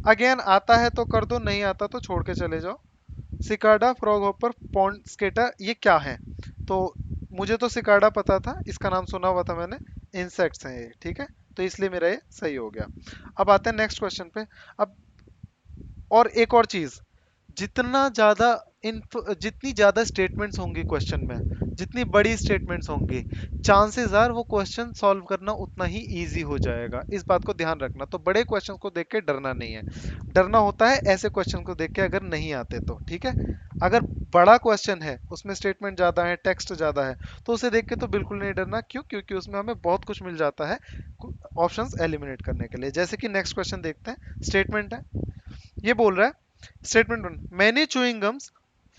अगेन आता है तो कर दो, नहीं आता तो छोड़ के चले जाओ। Cicada, froghopper, pond skater, ये क्या है। तो मुझे तो सिकाडा पता था, इसका नाम सुना हुआ था मैंने, इंसेक्ट्स हैं ये, ठीक है। तो इसलिए मेरा ये सही हो गया। अब आते हैं नेक्स्ट क्वेश्चन पे। अब और एक और चीज, जितना ज्यादा जितनी ज्यादा स्टेटमेंट्स होंगी क्वेश्चन में, जितनी बड़ी स्टेटमेंट्स होंगी, चांसेस आर वो क्वेश्चन सॉल्व करना उतना ही इजी हो जाएगा। इस बात को ध्यान रखना। तो बड़े क्वेश्चन को देख के डरना नहीं है, डरना होता है ऐसे क्वेश्चन को देख के अगर नहीं आते तो, ठीक है। अगर बड़ा क्वेश्चन है, उसमें स्टेटमेंट ज्यादा है, टेक्स्ट ज्यादा है, तो उसे देख के तो बिल्कुल नहीं डरना। क्यों, क्योंकि उसमें हमें बहुत कुछ मिल जाता है ऑप्शंस एलिमिनेट करने के लिए। जैसे कि नेक्स्ट क्वेश्चन देखते हैं, स्टेटमेंट है, ये बोल रहा है statement one, many chewing gums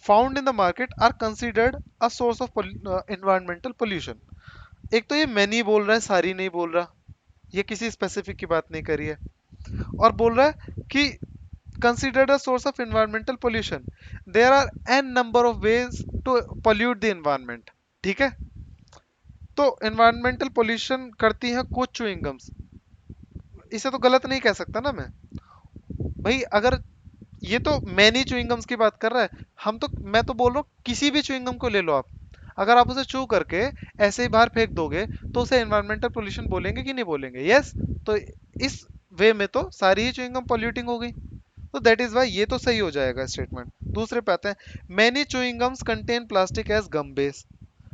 found in the market are considered a source of environmental pollution. एक तो ये मैनी बोल रहा है, सारी नहीं बोल रहा, ये किसी स्पेसिफिक की बात नहीं करी है। और बोल रहा है कि considered a source of environmental pollution, there are an number of ways to pollute the environment, ठीक है। तो एनवायरमेंटल पोल्यूशन करती हैं कुछ च्यूइंग गम्स, इसे तो गलत नहीं कह सकता ना मैं भाई। अगर ये तो मैनी च्युइंगम्स की बात कर रहा है, हम तो, मैं तो बोल रहा हूँ किसी भी च्युइंगम को ले लो आप, अगर आप उसे चू करके ऐसे ही बाहर फेंक दोगे तो उसे एनवायरमेंटल पोल्यूशन बोलेंगे कि नहीं बोलेंगे, यस। तो इस वे में तो सारी ही च्युइंगम पॉल्यूटिंग हो गई, तो दैट इज वाई ये तो सही हो जाएगा स्टेटमेंट। दूसरे पे आते हैं, many chewing gums contain plastic as गम बेस।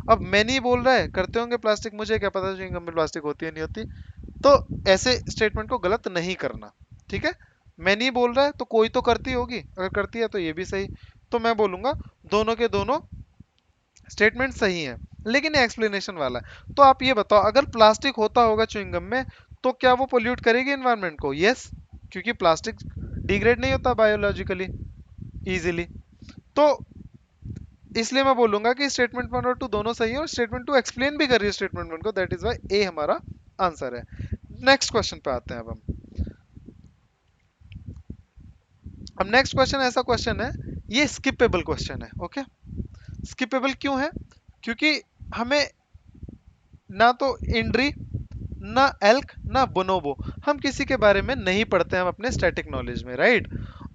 अब मैनी बोल रहा है करते होंगे प्लास्टिक, मुझे क्या पता च्युइंगम में प्लास्टिक होती है नहीं होती। तो ऐसे स्टेटमेंट को गलत नहीं करना, ठीक है। मैनी बोल रहा है तो कोई तो करती होगी, अगर करती है तो ये भी सही। तो मैं बोलूंगा दोनों के दोनों स्टेटमेंट सही है, लेकिन ये एक्सप्लेनेशन वाला है। तो आप ये बताओ, अगर प्लास्टिक होता होगा च्युइंगम में तो क्या वो पोल्यूट करेगी एनवायरनमेंट को? यस, क्योंकि प्लास्टिक डिग्रेड नहीं होता बायोलॉजिकली इजीली। तो इसलिए मैं बोलूंगा कि स्टेटमेंट वन और टू दोनों सही है, और स्टेटमेंट टू एक्सप्लेन भी कर रही है स्टेटमेंट वन को, दैट इज वाई ए हमारा आंसर है। नेक्स्ट क्वेश्चन पे आते हैं अब नेक्स्ट क्वेश्चन ऐसा क्वेश्चन है, ये स्किपेबल क्वेश्चन है, ओके। स्किपेबल क्यों है? क्योंकि हमें ना तो इंड्री, ना एल्क, ना बोनोबो, हम किसी के बारे में नहीं पढ़ते हैं हम अपने स्टैटिक नॉलेज में, राइट।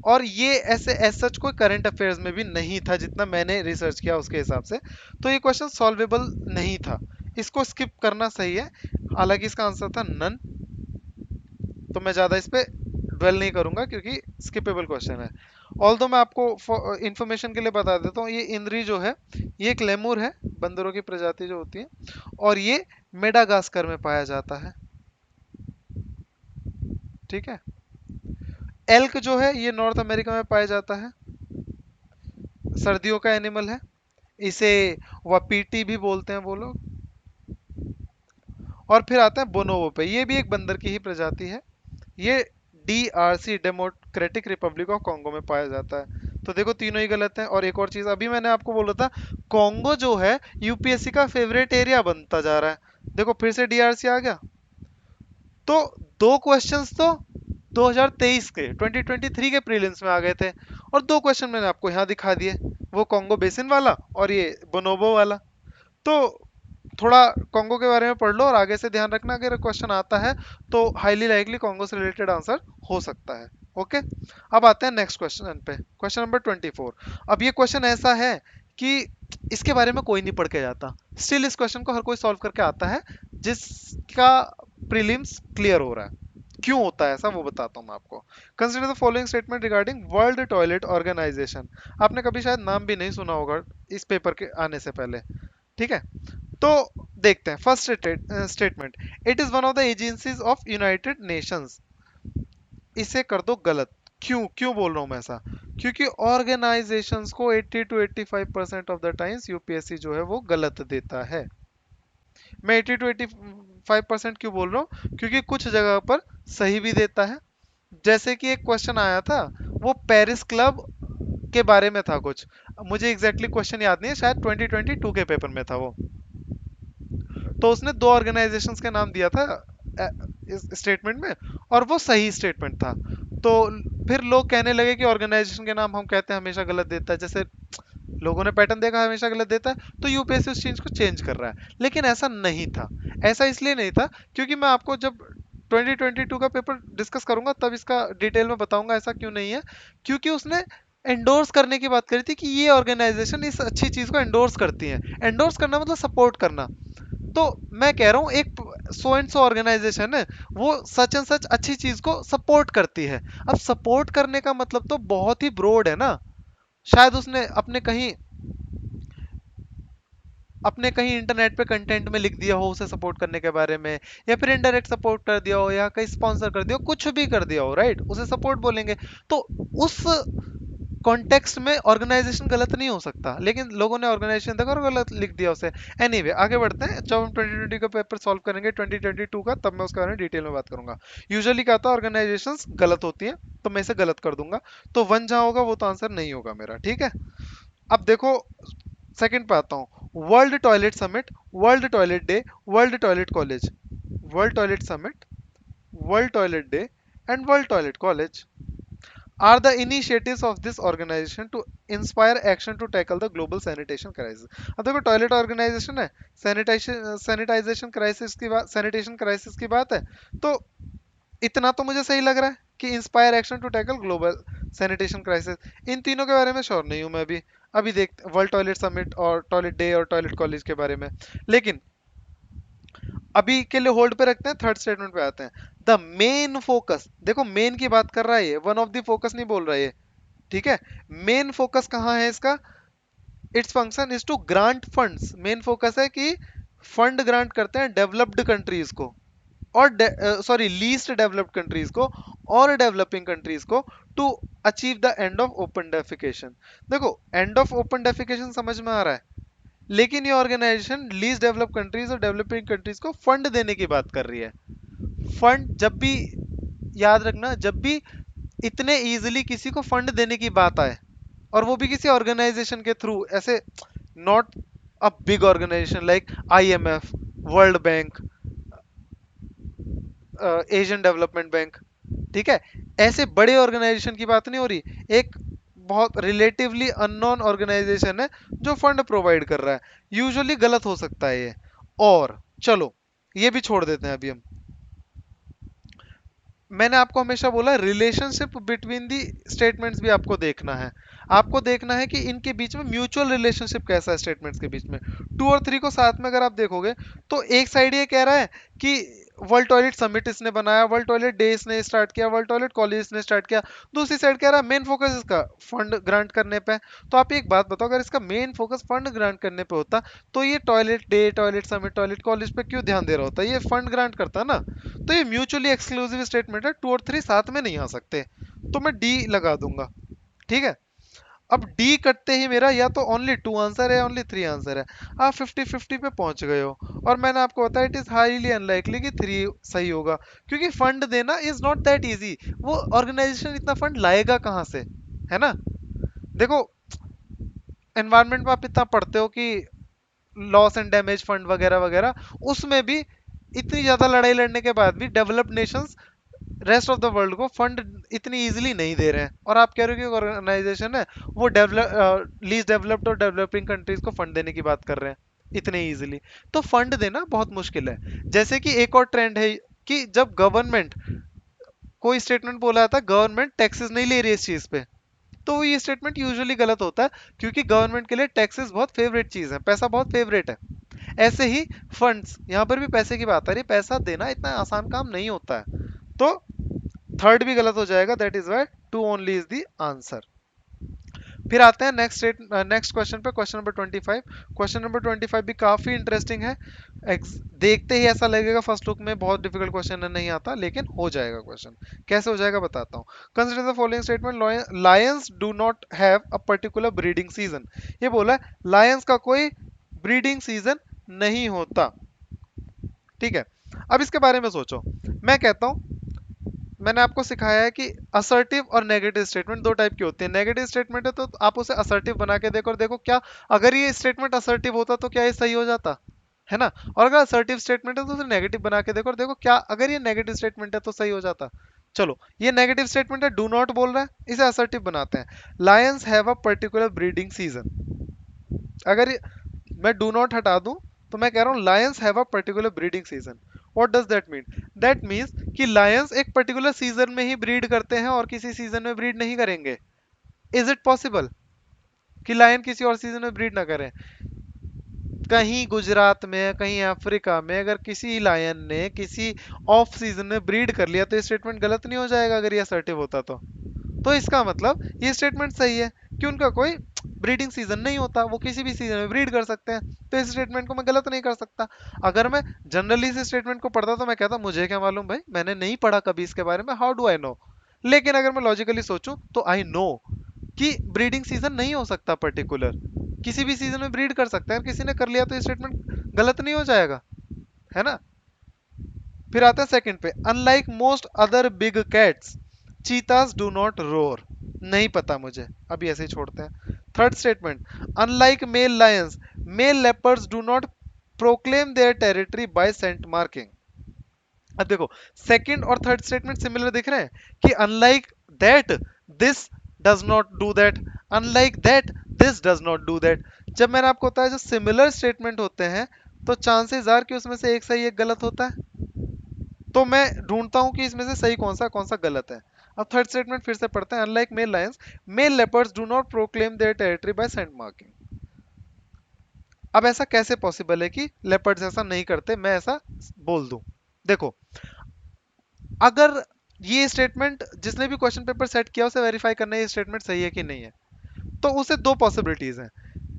और ये ऐसे एज सच कोई करंट अफेयर्स में भी नहीं था जितना मैंने रिसर्च किया उसके हिसाब से। तो ये क्वेश्चन सॉल्वेबल नहीं था, इसको स्किप करना सही है। हालांकि इसका आंसर था नन, तो मैं ज्यादा इस पे ड्वेल नहीं करूंगा क्योंकि स्किपेबल क्वेश्चन है। ऑल्दो मैं आपको इंफॉर्मेशन के लिए बता देता हूँ, ये इंद्री जो है ये एक लेमुर है, बंदरों की प्रजाति जो होती है, और ये मेडागास्कर में पाया जाता है, ठीक है। एल्क जो है ये नॉर्थ अमेरिका में पाया जाता है, सर्दियों का एनिमल है, इसे वापीटी भी बोलते हैं वो लोग। और फिर आते हैं बोनोबो पे, ये भी एक बंदर की ही प्रजाति है, ये DRC democratic Republic of Congo में पाया जाता है। तो देखो तीनों ही गलत हैं। और एक और चीज अभी मैंने आपको बोला था, कॉन्गो जो है यूपीएससी का फेवरेट एरिया बनता जा रहा है, देखो फिर से डीआरसी आ गया। तो दो क्वेश्चंस तो 2023 के 2023 के प्रीलिम्स में आ गए थे, और दो क्वेश्चन मैंने आपको यहाँ दिखा दिए, वो कॉन्गो बेसिन वाला और ये बोनोबो वाला। तो थोड़ा कॉन्गो के बारे में पढ़ लो, और आगे से ध्यान रखना अगर क्वेश्चन आता है तो हाईली लाइकली कॉन्गो से रिलेटेड आंसर हो सकता है, ओके। अब आते हैं नेक्स्ट क्वेश्चन पे, क्वेश्चन नंबर 24। अब ये क्वेश्चन ऐसा है कि इसके बारे में कोई नहीं पढ़ के जाता, स्टिल इस क्वेश्चन को हर कोई सॉल्व करके आता है जिसका प्रीलिम्स क्लियर हो रहा है। क्यों होता है ऐसा वो बताता हूँ मैं आपको। Consider the following statement regarding world toilet organization. आपने कभी शायद नाम भी नहीं सुना होगा इस पेपर के आने से पहले, ठीक है। तो देखते हैं first statement, it is one of the agencies of United Nations. इसे कर दो गलत। क्यों क्यों बोल रहा हूं मैं ऐसा? क्योंकि ऑर्गेनाइजेशंस को 80 to 85% of the times UPSC जो है वो गलत देता है। मैं 80 टू 85% क्यों बोल रहा हूँ? क्योंकि कुछ जगह पर सही भी देता है। जैसे कि एक क्वेश्चन आया था, वो पेरिस क्लब के बारे में था कुछ, मुझे एग्जैक्टली क्वेश्चन याद नहीं है, शायद 2022 के पेपर में था वो। तो उसने दो ऑर्गेनाइजेशंस का नाम दिया था इस स्टेटमेंट में, और वो सही स्टेटमेंट था। तो फिर लोग कहने लगे कि ऑर्गेनाइजेशन के नाम हम कहते हैं हमेशा गलत देता है, जैसे लोगों ने पैटर्न देखा हमेशा गलत देता है, तो यूपीएससी उस चीज को चेंज कर रहा है। लेकिन ऐसा नहीं था, ऐसा इसलिए नहीं था क्योंकि मैं आपको जब 2022 का पेपर डिस्कस करूंगा तब इसका डिटेल में बताऊंगा ऐसा क्यों नहीं है। क्योंकि उसने एंडोर्स करने की बात करी थी कि ये ऑर्गेनाइजेशन इस अच्छी चीज को एंडोर्स करती है। एंडोर्स करना मतलब सपोर्ट करना। तो मैं कह रहा हूँ एक सो एंड सो ऑर्गेनाइजेशन है, वो सच एंड सच अच्छी चीज को सपोर्ट करती है। अब सपोर्ट करने का मतलब तो बहुत ही ब्रॉड है ना। शायद उसने अपने कहीं इंटरनेट पे कंटेंट में लिख दिया हो उसे सपोर्ट करने के बारे में, या फिर इनडायरेक्ट सपोर्ट कर दिया हो, या कहीं स्पॉन्सर कर दिया हो, कुछ भी कर दिया हो, राइट, उसे सपोर्ट बोलेंगे। तो उस कॉन्टेक्स्ट में ऑर्गेनाइजेशन गलत नहीं हो सकता, लेकिन लोगों ने ऑर्गेनाइजेशन देखा और गलत लिख दिया उसे। एनीवे आगे बढ़ते हैं, जब हम 2020 का पेपर सॉल्व करेंगे 2022 का, तब मैं उसके बारे में डिटेल में बात करूंगा। यूजुअली क्या होता है, ऑर्गेनाइजेशन गलत होती है तो मैं इसे गलत कर दूंगा, तो वन जहां होगा वो तो आंसर नहीं होगा मेरा, ठीक है। अब देखो सेकंड पे आता हूँ, world toilet summit, world toilet day, world toilet college. World toilet summit, world toilet day and world toilet college are the initiatives of this organization to inspire action to tackle the global sanitation crisis। अब देखो टॉयलेट ऑर्गेनाइजेशन है, सैनिटाइजेशन सैनिटाइजेशन क्राइसिस की बात, सैनिटेशन क्राइसिस की बात है। तो इतना तो मुझे सही लग रहा है कि inspire action to tackle global sanitation crisis. इन तीनों के बारे में श्योर नहीं हूं मैं अभी। अभी देख वर्ल्ड टॉयलेट समिट और टॉयलेट डे और टॉयलेट कॉलेज के बारे में, लेकिन अभी के लिए होल्ड पे रखते हैं, थर्ड स्टेटमेंट पे आते हैं। द मेन फोकस, देखो मेन की बात कर रहा है ये, वन ऑफ द फोकस नहीं बोल रहा है ये, ठीक है। मेन फोकस कहाँ है इसका? It's function is to grant funds, main focus है कि फंड ग्रांट करते हैं डेवलप्ड कंट्रीज को और सॉरी लीस्ट डेवलप्ड कंट्रीज को और डेवलपिंग कंट्रीज को to achieve the end of open defecation. देखो एंड ऑफ ओपन डेफिकेशन समझ में आ रहा है, लेकिन ये ऑर्गेनाइजेशन लीस्ट डेवलप्ड कंट्रीज और डेवलपिंग कंट्रीज को फंड देने की बात कर रही है। फंड जब भी, याद रखना, जब भी इतने इजीली किसी को फंड देने की बात आए और वो भी किसी ऑर्गेनाइजेशन के थ्रू, ऐसे not a big organization like IMF, World Bank, Asian Development Bank, ठीक है, ऐसे बड़े ऑर्गेनाइजेशन की बात नहीं हो रही, एक बहुत रिलेटिवली अननोन ऑर्गेनाइजेशन है जो फंड प्रोवाइड कर रहा है, यूजुअली गलत हो सकता है ये। और चलो ये भी छोड़ देते हैं अभी हम। मैंने आपको हमेशा बोला रिलेशनशिप बिटवीन दी स्टेटमेंट्स भी आपको देखना है, आपको देखना है कि इनके बीच में म्यूचुअल रिलेशनशिप कैसा है स्टेटमेंट्स के बीच में। टू और थ्री को साथ में अगर आप देखोगे तो एक साइड ये कह रहा है कि वर्ल्ड टॉयलेट समिट इसने बनाया, वर्ल्ड टॉयलेट डे इसने स्टार्ट किया, वर्ल्ड टॉयलेट कॉलेज इसने स्टार्ट किया, दूसरी साइड कह रहा है मेन फोकस इसका फंड ग्रांट करने पे है। तो आप एक बात बताओ, अगर इसका मेन फोकस फंड ग्रांट करने पे होता तो ये toilet day, toilet summit, toilet college पे क्यों ध्यान दे रहा होता, ये फंड ग्रांट करता ना। तो ये म्यूचुअली एक्सक्लूसिव स्टेटमेंट है, टू और थ्री साथ में नहीं आ सकते, तो मैं डी लगा दूंगा। ठीक है, अब डी कटते ही मेरा या तो ओनली टू आंसर है, ओनली थ्री आंसर है। आप 50-50 पे पहुंच गए हो और मैंने आपको बताया इट इज हाईली अनलाइकली कि थ्री सही होगा, क्योंकि फंड देना इज नॉट दैट इजी। वो ऑर्गेनाइजेशन इतना फंड लाएगा कहां से, है ना। देखो एनवायरनमेंट में आप इतना पढ़ते हो कि लॉस एंड डैमेज फंड वगैरह वगैरह, उसमें भी इतनी ज्यादा लड़ाई लड़ने के बाद भी developed Nations rest of the world को फंड इतनी इजीली नहीं दे रहे हैं, और आप कह रहे हो कि ऑर्गेनाइजेशन है वो डेवलप लीस्ट डेवलप्ड और डेवलपिंग कंट्रीज को फंड देने की बात कर रहे हैं इतने इजीली। तो फंड देना बहुत मुश्किल है। जैसे कि एक और ट्रेंड है कि जब गवर्नमेंट, कोई स्टेटमेंट बोला था गवर्नमेंट टैक्सेस नहीं ले रही है इस चीज पे, तो ये स्टेटमेंट यूजुअली गलत होता है, क्योंकि गवर्नमेंट के लिए टैक्सेस बहुत फेवरेट चीज है, पैसा बहुत फेवरेट है। ऐसे ही फंड्स, यहाँ पर भी पैसे की बात आ रही है, पैसा देना इतना आसान काम नहीं होता है। तो थर्ड भी गलत हो जाएगा, that is why two only is the answer. फिर आते हैं नेक्स्ट क्वेश्चन पे, क्वेश्चन नंबर 25। क्वेश्चन नंबर 25 भी काफी इंटरेस्टिंग है। देखते ही ऐसा लगेगा फर्स्ट लुक में बहुत डिफिकल्ट क्वेश्चन है, नहीं आता, लेकिन हो जाएगा क्वेश्चन। कैसे हो जाएगा बताता हूँ। Consider the following statement, Lions do not have a particular breeding season. ये बोला है लायंस का कोई ब्रीडिंग सीजन नहीं होता, ठीक है। अब इसके बारे में सोचो, मैं कहता हूं, मैंने आपको सिखाया है कि असर्टिव और नेगेटिव स्टेटमेंट दो टाइप की होती है। नेगेटिव स्टेटमेंट है तो आप उसे असर्टिव बना के देखो और देखो क्या अगर ये स्टेटमेंट असर्टिव होता तो क्या ये सही हो जाता, है ना। और अगर असर्टिव स्टेटमेंट है तो उसे नेगेटिव बना के देखो और देखो क्या अगर ये नेगेटिव स्टेटमेंट है तो सही हो जाता। चलो ये नेगेटिव स्टेटमेंट है, डू नॉट बोल रहा है, इसे असर्टिव बनाते हैं। Lions have a particular breeding season. अगर मैं डू नॉट हटा दूं तो मैं कह रहा हूं Lions have a particular breeding season. What does that mean, that means कि लायंस एक पर्टिकुलर सीजन में ही ब्रीड करते हैं और किसी सीजन में ब्रीड नहीं करेंगे। इज इट पॉसिबल कि लायन किसी और सीजन में ब्रीड ना करें। कहीं गुजरात में, कहीं अफ्रीका में अगर किसी लायन ने किसी ऑफ सीजन में ब्रीड कर लिया तो ये स्टेटमेंट गलत नहीं हो जाएगा अगर ये असर्टिव होता तो इसका मतलब ये स्टेटमेंट सही है कि उनका कोई ब्रीडिंग सीजन नहीं होता, वो किसी भी सीजन में ब्रीड कर सकते हैं, तो इस स्टेटमेंट को मैं गलत नहीं कर सकता। अगर मैं जनरली इस स्टेटमेंट को पढ़ता तो मैं कहता मुझे क्या मालूम भाई, मैंने नहीं पढ़ा कभी इसके बारे में, हाउ डू आई नो। लेकिन अगर मैं लॉजिकली सोचूं तो आई नो कि ब्रीडिंग सीजन नहीं हो सकता पर्टिकुलर, किसी भी सीजन में ब्रीड कर सकता है, किसी ने कर लिया तो ये स्टेटमेंट गलत नहीं हो जाएगा, है ना। फिर आता है सेकंड पे, unlike most other big cats cheetahs do not roar. नहीं पता मुझे, अभी ऐसे ही छोड़ते हैं। Third statement, unlike male lions male leopards do not proclaim their territory by scent marking. अब देखो सेकंड और थर्ड स्टेटमेंट सिमिलर दिख रहे हैं कि unlike that this does not do that, unlike that this does not do that. जब मैंने आपको बताया जो सिमिलर स्टेटमेंट होते हैं तो चांसेस आर कि उसमें से एक सही एक गलत होता है, तो मैं ढूंढता हूं कि इसमें से सही कौन सा गलत है। अब थर्ड स्टेटमेंट फिर से पढ़ते हैं, unlike male lions male leopards do not proclaim their territory by scent marking. अब ऐसा कैसे पॉसिबल है कि लेपर्ड्स ऐसा नहीं करते, मैं ऐसा बोल दूं। देखो अगर ये स्टेटमेंट जिसने भी क्वेश्चन पेपर सेट किया उसे वेरीफाई करना है ये स्टेटमेंट सही है कि नहीं है, तो उसे दो पॉसिबिलिटीज हैं।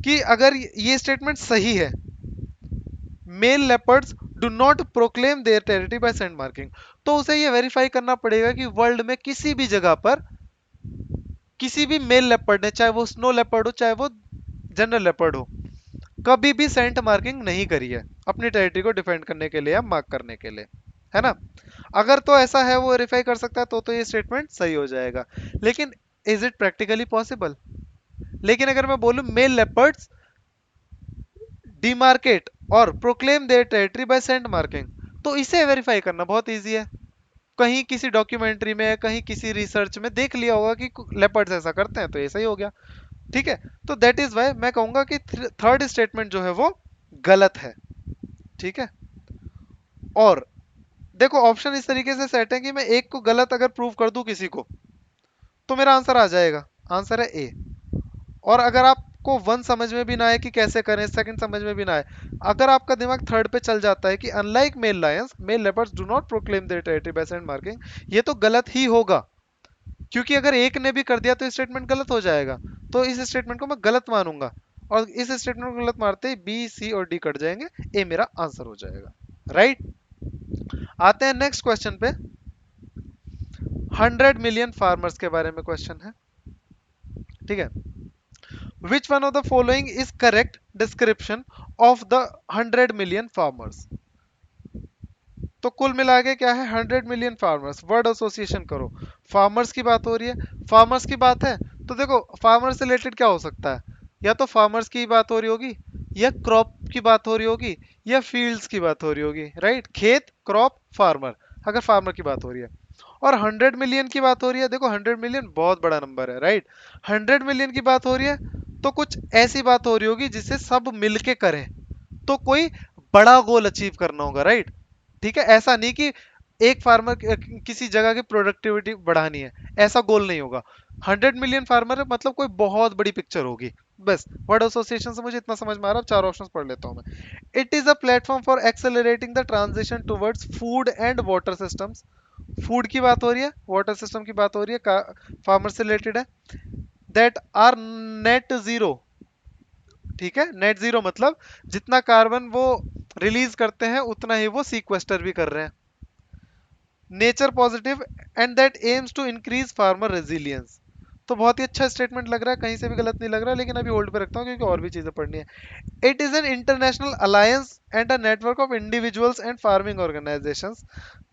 कि अगर ये स्टेटमेंट सही है, male leopards do not proclaim their territory by sand marking, तो उसे ये वेरीफाई करना पड़ेगा कि वर्ल्ड में किसी भी जगह पर किसी भी मेल लेपर्ड ने, चाहे वो स्नो लेपर्ड हो चाहे वो जनरल लेपर्ड हो, कभी भी सेंट मार्किंग नहीं करी है अपनी टेरिटरी को डिफेंड करने के लिए या मार्क करने के लिए, है ना। अगर तो ऐसा है, वो वेरीफाई कर सकता है, तो ये स्टेटमेंट सही हो जाएगा। लेकिन इज इट प्रैक्टिकली पॉसिबल? लेकिन अगर मैं बोलूं मेल लेपर्ड्स डिमार्केट और proclaim their territory by scent marking, तो इसे वेरीफाई करना बहुत इजी है। कहीं किसी डॉक्यूमेंट्री में, कहीं किसी रिसर्च में देख लिया होगा कि लेपर्ड्स ऐसा करते हैं, तो ये सही हो गया। ठीक है, तो दैट इज वाई मैं कहूंगा कि थर्ड स्टेटमेंट जो है वो गलत है। ठीक है, और देखो ऑप्शन इस तरीके से सेट है कि मैं एक को गलत अगर प्रूव कर दूं किसी को, तो मेरा आंसर आ जाएगा। आंसर है ए। और अगर आपको वन समझ में भी ना आए कि कैसे करें, सेकंड समझ में भी ना आए, अगर आपका दिमाग थर्ड पे चल जाता है कि unlike male lions male leopards do not proclaim their territory by sand marking, ये तो गलत ही होगा, क्योंकि अगर एक ने भी कर दिया तो स्टेटमेंट गलत हो जाएगा। तो इस स्टेटमेंट को मैं गलत मानूंगा, और इस स्टेटमेंट को गलत मारते ही बी सी और डी कट जाएंगे, ए मेरा आंसर हो जाएगा। राइट, आते हैं नेक्स्ट क्वेश्चन पे। 100 मिलियन फार्मर्स के बारे में क्वेश्चन है। ठीक है, विच one of the following is correct description of the 100 million farmers. तो कुल मिला के क्या है, 100 मिलियन फार्मर्स, वर्ड एसोसिएशन करो। फार्मर्स की बात हो रही है, फार्मर्स की बात है, तो देखो फार्मर से रिलेटेड क्या हो सकता है, या तो फार्मर्स की बात हो रही होगी, या क्रॉप की बात हो रही होगी, या फील्ड्स की बात हो रही होगी। राइट, खेत, क्रॉप, फार्मर, अगर फार्मर की बात हो रही है। और 100 मिलियन की बात हो रही है, देखो 100 मिलियन बहुत बड़ा नंबर है। राइट, 100 मिलियन की बात हो रही है, तो कुछ ऐसी बात हो रही होगी जिसे सब मिलके करें, तो कोई बड़ा गोल अचीव करना होगा। राइट, ठीक है, ऐसा नहीं कि एक फार्मर किसी जगह की प्रोडक्टिविटी बढ़ानी है, ऐसा गोल नहीं होगा। 100 मिलियन फार्मर है मतलब कोई बहुत बड़ी पिक्चर होगी। बस वर्ड एसोसिएशन से मुझे इतना समझ में आ रहा है, चार ऑप्शंस पढ़ लेता हूं मैं। It is a platform for accelerating the transition towards food and water systems. Food की बात हो रही है, वाटर सिस्टम की बात हो रही है, फार्मर से रिलेटेड है। That are net zero. ठीक है, नेट जीरो मतलब जितना कार्बन वो रिलीज करते हैं उतना ही वो सीक्वेस्टर भी कर रहे हैं। Nature positive and that aims to increase farmer resilience. तो बहुत ही अच्छा स्टेटमेंट लग रहा है, कहीं से भी गलत नहीं लग रहा, लेकिन अभी होल्ड पे रखता हूँ क्योंकि और भी चीजें पढ़नी है। It is an international alliance and a network of individuals and farming organisations.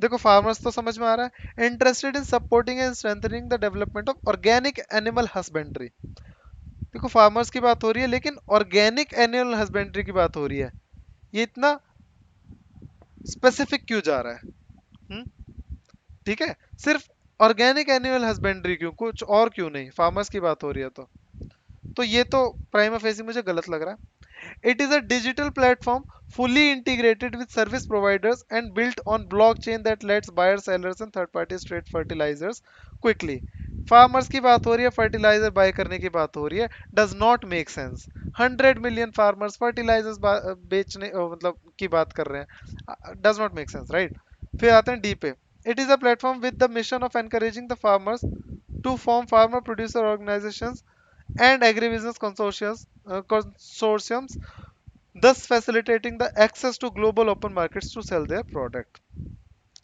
देखो फार्मर्स तो समझ में आ रहा है, interested in supporting and strengthening the development of organic animal husbandry. देखो फार्मर्स की बात हो रही है, लेकिन ऑर्गेनिक एनिमल हस्बेंड्री की बात हो रही है, ये इतना स्पेसिफिक क्यों जा रहा है? हुँ? ठीक है, सिर्फ ऑर्गेनिक एनिमल हस्बेंड्री क्यों, कुछ और क्यों नहीं, फार्मर्स की बात हो रही है तो ये तो प्राइमा फेसी मुझे गलत लग रहा है। It is a digital platform fully integrated with service providers and built on blockchain that lets buyers, sellers and third parties trade fertilizers quickly। Farmers की बात हो रही है, फर्टिलाइजर बाय करने की बात हो रही है, does not make sense. 100 million farmers fertilisers बेचने मतलब की बात कर रहे हैं, does not make sense. Right, फिर आते हैं डी पे। It is a platform with the mission of encouraging the farmers to form farmer producer organisations and agribusiness consortiums, thus facilitating the access to global open markets to sell their product।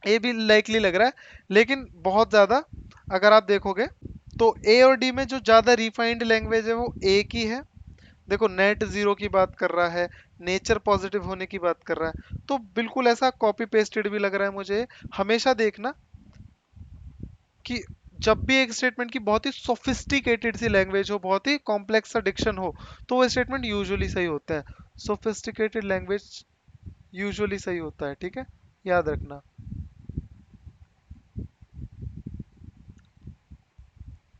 ये भी लाइकली लग रहा है, लेकिन बहुत ज्यादा अगर आप देखोगे तो ए और डी में जो ज्यादा रिफाइंड लैंग्वेज है वो ए की है। देखो नेट जीरो की बात कर रहा है, नेचर पॉजिटिव होने की बात कर रहा है, तो बिल्कुल ऐसा कॉपी पेस्टेड भी लग रहा है मुझे। हमेशा देखना कि जब भी एक स्टेटमेंट की बहुत ही सोफिस्टिकेटेड सी लैंग्वेज हो, बहुत ही कॉम्प्लेक्स सा डिक्शन हो, तो वो स्टेटमेंट यूजुअली सही होता है। सोफिस्टिकेटेड लैंग्वेज यूजुअली सही होता है। ठीक है, याद रखना।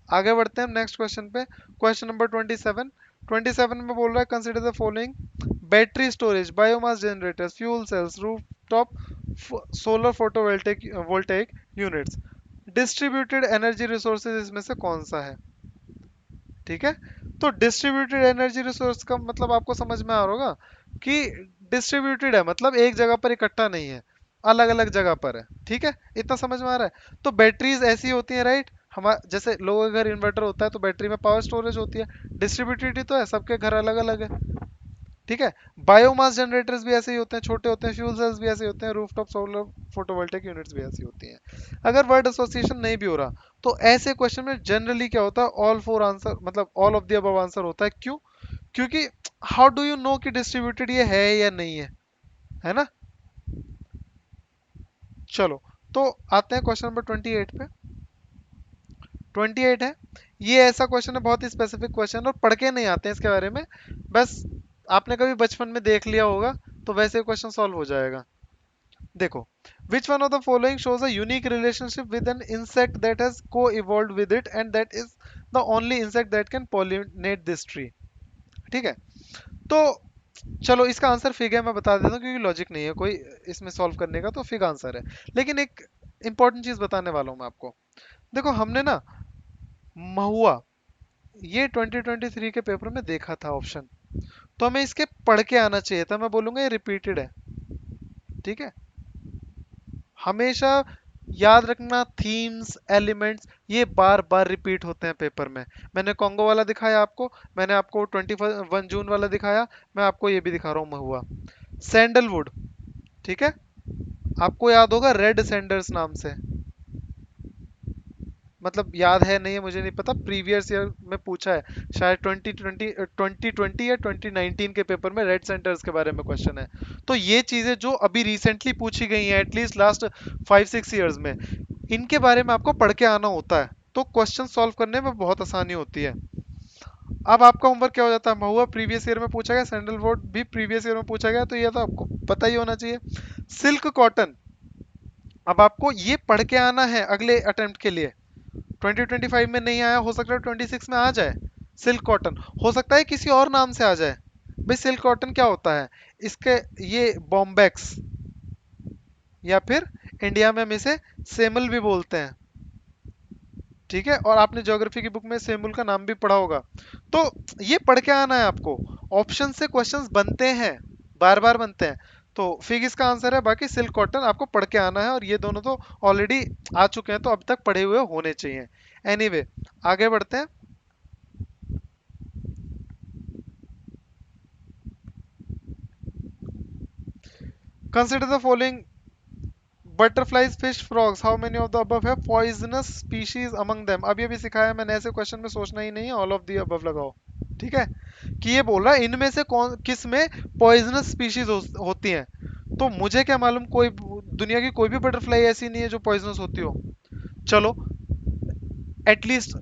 आगे बढ़ते हैं नेक्स्ट क्वेश्चन पे। Question number 27। 27 में बोल रहा है consider the following. Battery storage, biomass generators, fuel cells, rooftop solar photovoltaic voltaic units. Distributed energy resources इसमें से कौन सा है? ठीक है, तो डिस्ट्रीब्यूटेड एनर्जी रिसोर्स का मतलब आपको समझ में आ रहा होगा कि डिस्ट्रीब्यूटेड है मतलब एक जगह पर इकट्ठा नहीं है, अलग अलग जगह पर है। ठीक है, इतना समझ में आ रहा है। तो बैटरीज ऐसी होती हैं, राइट, हमारे जैसे लोगों के घर इन्वर्टर होता है तो बैटरी में पावर स्टोरेज होती है, डिस्ट्रीब्यूटेड तो है, सबके घर अलग अलग है। ठीक है। बायोमास जनरेटर्स भी ऐसे ही होते हैं, छोटे होते हैं, फ्यूल सेल्स भी ऐसे ही होते हैं, रूफटॉप सोलर फोटोवोल्टेइक यूनिट्स भी ऐसी होती हैं। अगर वर्ड एसोसिएशन नहीं भी हो रहा तो ऐसे क्वेश्चन में जनरली क्या होता है, ऑल फोर आंसर मतलब all of the above answer होता है। क्यों? क्योंकि हाउ डू यू नो कि डिस्ट्रीब्यूटेड ये है या नहीं है ना। चलो, तो आते हैं क्वेश्चन नंबर 28 पे। 28 है, ये ऐसा क्वेश्चन है, बहुत ही स्पेसिफिक क्वेश्चन, और पढ़ के नहीं आते हैं इसके बारे में, बस आपने कभी बचपन में देख लिया होगा तो वैसे क्वेश्चन सॉल्व हो जाएगा। देखो, which one of the following shows a unique relationship with an insect that has co-evolved with it and that is the only insect that can pollinate this tree। ठीक है, तो चलो इसका आंसर फिग है, मैं बता देता हूँ क्योंकि लॉजिक नहीं है कोई इसमें सॉल्व करने का, तो फिग आंसर है। लेकिन एक इंपॉर्टेंट चीज बताने वाला हूँ मैं आपको। देखो, हमने ना महुआ ये 2023 के पेपर में देखा था ऑप्शन, तो हमें इसके पढ़ के आना चाहिए था। मैं बोलूंगा ये रिपीटेड है। ठीक है, हमेशा याद रखना, थीम्स एलिमेंट्स ये बार बार रिपीट होते हैं पेपर में। मैंने कॉन्गो वाला दिखाया आपको, मैंने आपको 21 जून वाला दिखाया, मैं आपको ये भी दिखा रहा हूँ महुआ। सैंडलवुड, ठीक है, आपको याद होगा रेड सैंडर्स नाम से, मतलब याद है नहीं है मुझे नहीं पता, प्रीवियस ईयर में पूछा है शायद 2020 या 2019 के पेपर में रेड सेंटर्स के बारे में क्वेश्चन है। तो ये चीजें जो अभी रिसेंटली पूछी गई हैं एटलीस्ट लास्ट 5-6 ईयर्स में, इनके बारे में आपको पढ़ के आना होता है, तो क्वेश्चन सॉल्व करने में बहुत आसानी होती है। अब आपका होमवर्क क्या हो जाता है, महुआ प्रीवियस ईयर में पूछा गया, सैंडलवुड भी प्रीवियस ईयर में पूछा गया, तो ये तो आपको पता ही होना चाहिए। सिल्क कॉटन, अब आपको ये पढ़ के आना है अगले अटेम्प्ट के लिए। 2025 में नहीं आया, हो सकता है 26 में आ जाए। सिल्क कॉटन हो सकता है किसी और नाम से आ जाए। भाई सिल्क कॉटन क्या होता है, इसके ये बॉम्बैक्स, या फिर इंडिया में हम इसे सेमल भी बोलते हैं। ठीक है, और आपने ज्योग्राफी की बुक में सेमुल का नाम भी पढ़ा होगा। तो ये पढ़ के आना है आपको, ऑप्शन से क्वेश्चंस बनते हैं, बार बार बनते हैं। तो फिग इसका आंसर है, बाकी सिल्क कॉटन आपको पढ़ के आना है, और ये दोनों तो ऑलरेडी आ चुके हैं, तो अब तक पढ़े हुए होने चाहिए। एनीवे, आगे बढ़ते हैं। Consider the following butterflies, fish, frogs, how many of the above है पॉइजनस स्पीशीज अमंग देम। अभी अभी सिखाया मैंने, ऐसे क्वेश्चन में सोचना ही नहीं है, ऑल ऑफ द अबव लगाओ। ठीक है, कि ये बोल रहा है इनमें से कौन किस में पॉइजनस स्पीशीज होती हैं। तो मुझे क्या मालूम, कोई दुनिया की कोई भी बटरफ्लाई ऐसी नहीं है जो पॉइजनस होती हो। चलो, एटलीस्ट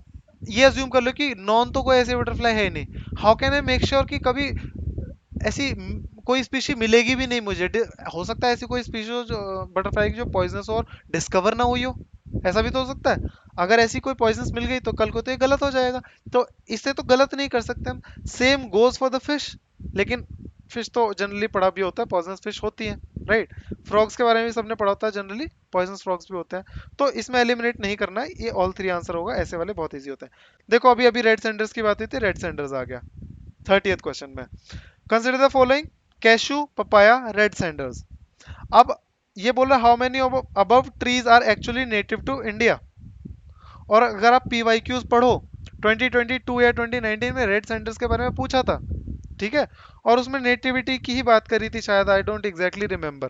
ये अज्यूम कर लो कि नॉन तो कोई ऐसी बटरफ्लाई है ही नहीं। How can I make sure कि कभी ऐसी कोई स्पीशी मिलेगी भी नहीं मुझे। हो सकता है ऐसी कोई स्पीशी हो जो बटरफ्लाई की जो पॉइजनस हो और डिस्कवर ना हुई हो, ऐसा भी तो हो सकता है। अगर ऐसी कोई पॉइजनस मिल गई तो कल को तो ये गलत हो जाएगा, तो इससे तो गलत नहीं कर सकते हम। Same goes for the fish, लेकिन फिश तो जनरली पढ़ा भी होता है पॉइजनस फिश होती है, राइट। फ्रॉग्स के बारे में भी सबने पढ़ा होता है, जनरली पॉइजनस फ्रॉग्स भी होते हैं। तो इसमें एलिमिनेट नहीं करना है, ये ऑल थ्री आंसर होगा, ऐसे वाले बहुत ईजी होते हैं। देखो, अभी अभी रेड सेंडर्स की बात हुई थी, रेड सेंडर्स आ गया 30th क्वेश्चन में। Consider the following cashew, papaya, red sanders. अब ये बोल रहा है how many above trees are actually native to India. और अगर आप पीवाईक्यूज पढ़ो, 2022 या 2019 में रेड सैंडर्स के बारे में पूछा था। ठीक है, और उसमें नेटिविटी की ही बात करी थी शायद, आई डोंट एग्जैक्टली रिमेंबर।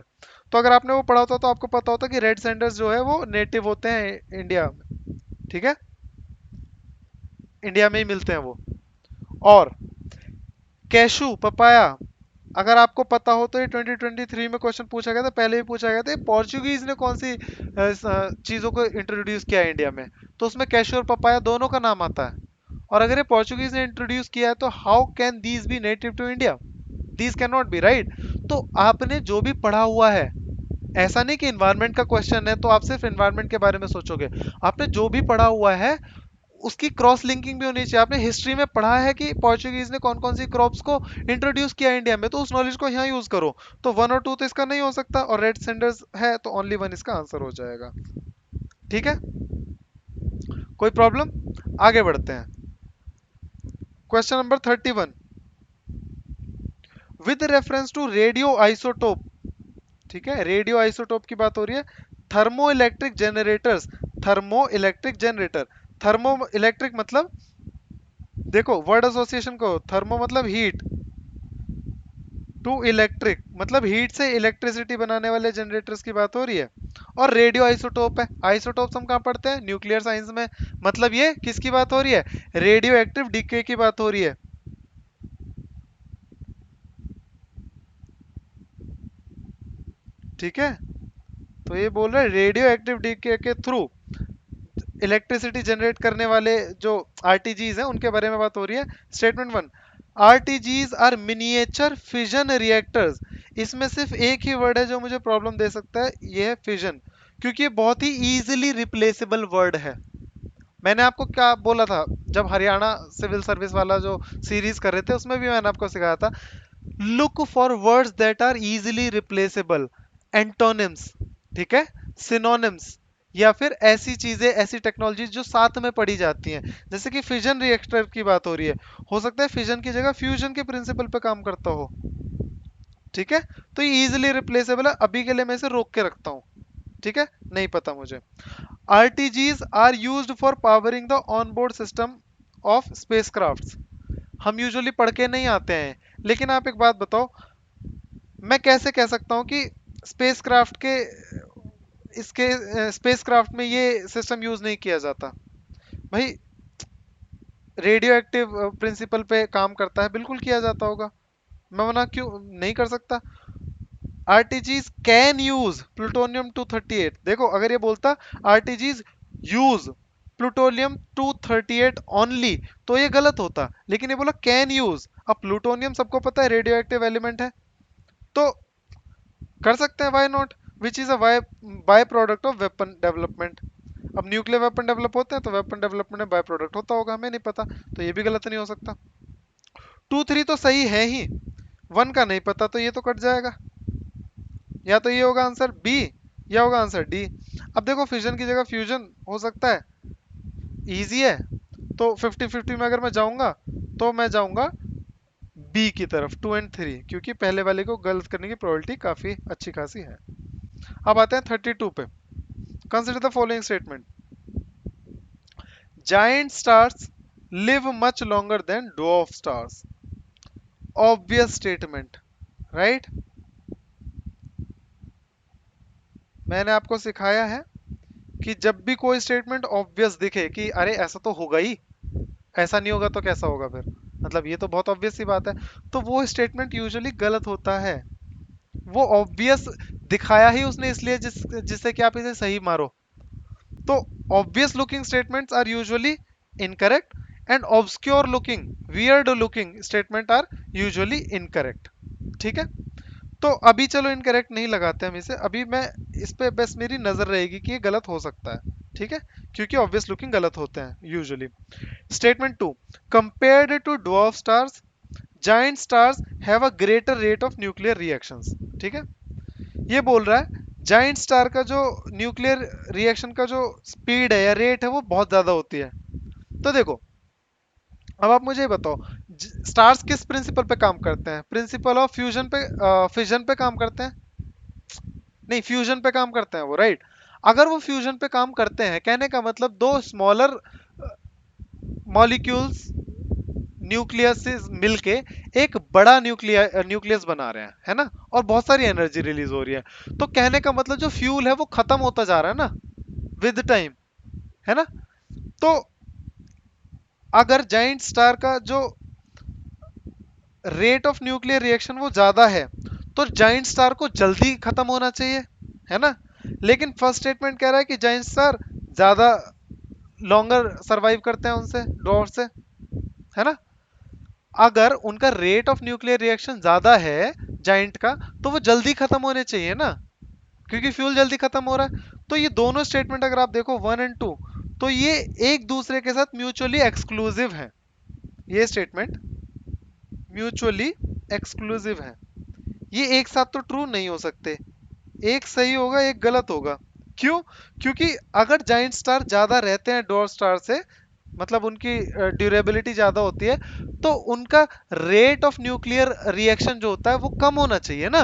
तो अगर आपने वो पढ़ा होता तो आपको पता होता कि रेड सैंडर्स जो है वो नेटिव होते हैं इंडिया में। ठीक है, इंडिया में ही मिलते हैं वो। और कैशू, पपाया, अगर आपको पता हो तो ये 2023 में क्वेश्चन पूछा गया था, पहले भी पूछा गया था, पोर्चुगीज ने कौन सी चीजों को इंट्रोड्यूस किया है इंडिया में, तो उसमें कैशू और पपाया दोनों का नाम आता है। और अगर ये पोर्चुगीज ने इंट्रोड्यूस किया है तो how can these be native to India, these can not be, right. तो आपने जो भी पढ़ा हुआ है, ऐसा नहीं कि इन्वायरमेंट का क्वेश्चन है तो आप सिर्फ इन्वायरमेंट के बारे में सोचोगे, आपने जो भी पढ़ा हुआ है उसकी क्रॉस लिंकिंग भी होनी चाहिए। आपने हिस्ट्री में पढ़ा है कि पोर्चुगीज ने कौन कौन सी क्रॉप्स को इंट्रोड्यूस किया इंडिया में, तो उस नॉलेज को यहाँ यूज करो। तो 1 और 2 तो इसका नहीं हो सकता, और रेड सेंडर्स है तो ओनली 1 इसका आंसर हो जाएगा। ठीक है, कोई प्रॉब्लम? आगे बढ़ते हैं। Question number 31, with reference to radio isotope. ठीक है, रेडियो आइसोटोप की बात हो रही है। Thermo electric generators, thermo electric generator, thermo electric मतलब, देखो वर्ड एसोसिएशन को, थर्मो मतलब हीट, टू इलेक्ट्रिक मतलब हीट से इलेक्ट्रिसिटी बनाने वाले जनरेटर्स की बात हो रही है। और रेडियो आइसोटोप है, आइसोटोप्स हम कहाँ पढ़ते हैं, न्यूक्लियर साइंस में। मतलब ये किसकी बात हो रही है, रेडियो एक्टिव डीके की बात हो रही है। ठीक है, तो ये बोल रहा है रेडियो एक्टिव डीके के थ्रू इलेक्ट्रिसिटी जनरेट करने वाले जो आरटीजीज हैं उनके बारे में बात हो रही है। Statement one, RTGs are miniature fission reactors. इसमें सिर्फ एक ही वर्ड है जो मुझे प्रॉब्लम दे सकता है, ये है फिजन, क्योंकि ये बहुत ही इजीली रिप्लेसेबल वर्ड है। मैंने आपको क्या बोला था, जब हरियाणा सिविल सर्विस वाला जो सीरीज कर रहे थे उसमें भी मैंने आपको सिखाया था, look for words that are easily replaceable, antonyms, ठीक है, सिनोनिम्स, या फिर ऐसी चीजें, ऐसी टेक्नोलॉजी जो साथ में पढ़ी जाती हैं। जैसे कि फिजन रिएक्टर की बात हो रही है, हो सकता है फिजन की जगह फ्यूजन के प्रिंसिपल पे काम करता हो। ठीक है, तो ये इजीली रिप्लेसेबल है, अभी के लिए मैं इसे रोक के रखता हूं। ठीक है, नहीं पता मुझे। RTGs are used for powering the onboard system of spacecrafts. हम यूजुअली पढ़ के नहीं आते हैं, लेकिन आप एक बात बताओ, मैं कैसे कह सकता हूँ कि स्पेसक्राफ्ट के, इसके स्पेसक्राफ्ट में ये सिस्टम यूज नहीं किया जाता। भाई रेडियो एक्टिव प्रिंसिपल पे काम करता है, बिल्कुल किया जाता होगा, मैं मना क्यों नहीं कर सकता। आरटीजीज कैन यूज प्लूटोनियम 238, देखो अगर ये बोलता आरटीजीज यूज प्लूटोनियम 238 ओनली तो ये गलत होता, लेकिन ये बोला कैन यूज। अब प्लूटोनियम सबको पता है रेडियो एक्टिव एलिमेंट है, तो कर सकते हैं, why not, which is a by product of weapon development. अब न्यूक्लियर वेपन डेवलप होते हैं तो वेपन डेवलपमेंट में बाय प्रोडक्ट होता होगा, हमें नहीं पता, तो ये भी गलत नहीं हो सकता। 2 3 तो सही है ही, 1 का नहीं पता, तो ये तो कट जाएगा, या तो ये होगा आंसर बी, या होगा आंसर डी। अब देखो फिजन की जगह फ्यूजन हो सकता है, इजी है, तो 50-50 में अगर मैं जाऊंगा तो मैं जाऊंगा बी की तरफ, 2 और 3, क्योंकि पहले वाले को गलत करने की प्रोबेबिलिटी काफी अच्छी खासी है। अब आते हैं 32 पे। Consider the following statement, giant stars live much longer than dwarf stars. Obvious statement, right. मैंने आपको सिखाया है कि जब भी कोई स्टेटमेंट ऑब्वियस दिखे कि अरे ऐसा तो होगा ही, ऐसा नहीं होगा तो कैसा होगा फिर, मतलब ये तो बहुत ऑब्वियस सी बात है, तो वो स्टेटमेंट यूजुअली गलत होता है। वो ऑब्वियस दिखाया ही उसने इसलिए जिससे कि आप इसे सही मारो। तो obvious looking statements are usually incorrect, and obscure looking, weird looking statement are usually incorrect. ठीक है, तो अभी चलो इनकरेक्ट नहीं लगाते हम इसे, अभी मैं इस पे बस मेरी नजर रहेगी कि ये गलत हो सकता है। ठीक है, क्योंकि ऑब्वियस लुकिंग गलत होते हैं usually. Statement two, compared to dwarf stars, giant stars have a greater rate of nuclear reactions. ठीक है, ये बोल रहा है जायंट स्टार का जो न्यूक्लियर रिएक्शन का जो स्पीड है या रेट है वो बहुत ज्यादा होती है। तो देखो, अब आप मुझे बताओ, स्टार्स किस प्रिंसिपल पे काम करते हैं, प्रिंसिपल ऑफ फ्यूजन पे, फिजन पे काम करते हैं, नहीं फ्यूजन पे काम करते हैं वो, राइट। अगर वो फ्यूजन पे काम करते हैं, कहने का मतलब दो स्मॉलर मॉलिक्यूल्स न्यूक्लियस से मिलके एक बड़ा न्यूक्लियस बना रहे हैं, है ना, और बहुत सारी एनर्जी रिलीज हो रही है, तो कहने का मतलब जो फ्यूल है वो खत्म होता जा रहा है ना विद टाइम, है ना। तो अगर जाइंट स्टार का जो रेट ऑफ न्यूक्लियर रिएक्शन वो ज्यादा है, तो जाइंट स्टार को जल्दी खत्म होना चाहिए, है ना। लेकिन फर्स्ट स्टेटमेंट कह रहा है कि जाइंट स्टार ज्यादा लॉन्गर सरवाइव करते हैं उनसे, डॉट से, है ना। अगर उनका रेट ऑफ न्यूक्लियर रिएक्शन ज्यादा है जाइंट का, तो वो जल्दी खत्म होने चाहिए ना, क्योंकि फ्यूल जल्दी खत्म हो रहा है। तो ये दोनों स्टेटमेंट अगर आप देखो 1 और 2, तो ये एक दूसरे के साथ म्यूचुअली एक्सक्लूसिव है, ये स्टेटमेंट म्यूचुअली एक्सक्लूसिव है। ये एक साथ तो ट्रू नहीं हो सकते, एक सही होगा एक गलत होगा। क्यों, क्योंकि अगर जाइंट स्टार ज्यादा रहते हैं डॉर्फ स्टार से, मतलब उनकी ड्यूरेबिलिटी ज्यादा होती है, तो उनका रेट ऑफ न्यूक्लियर रिएक्शन जो होता है वो कम होना चाहिए ना,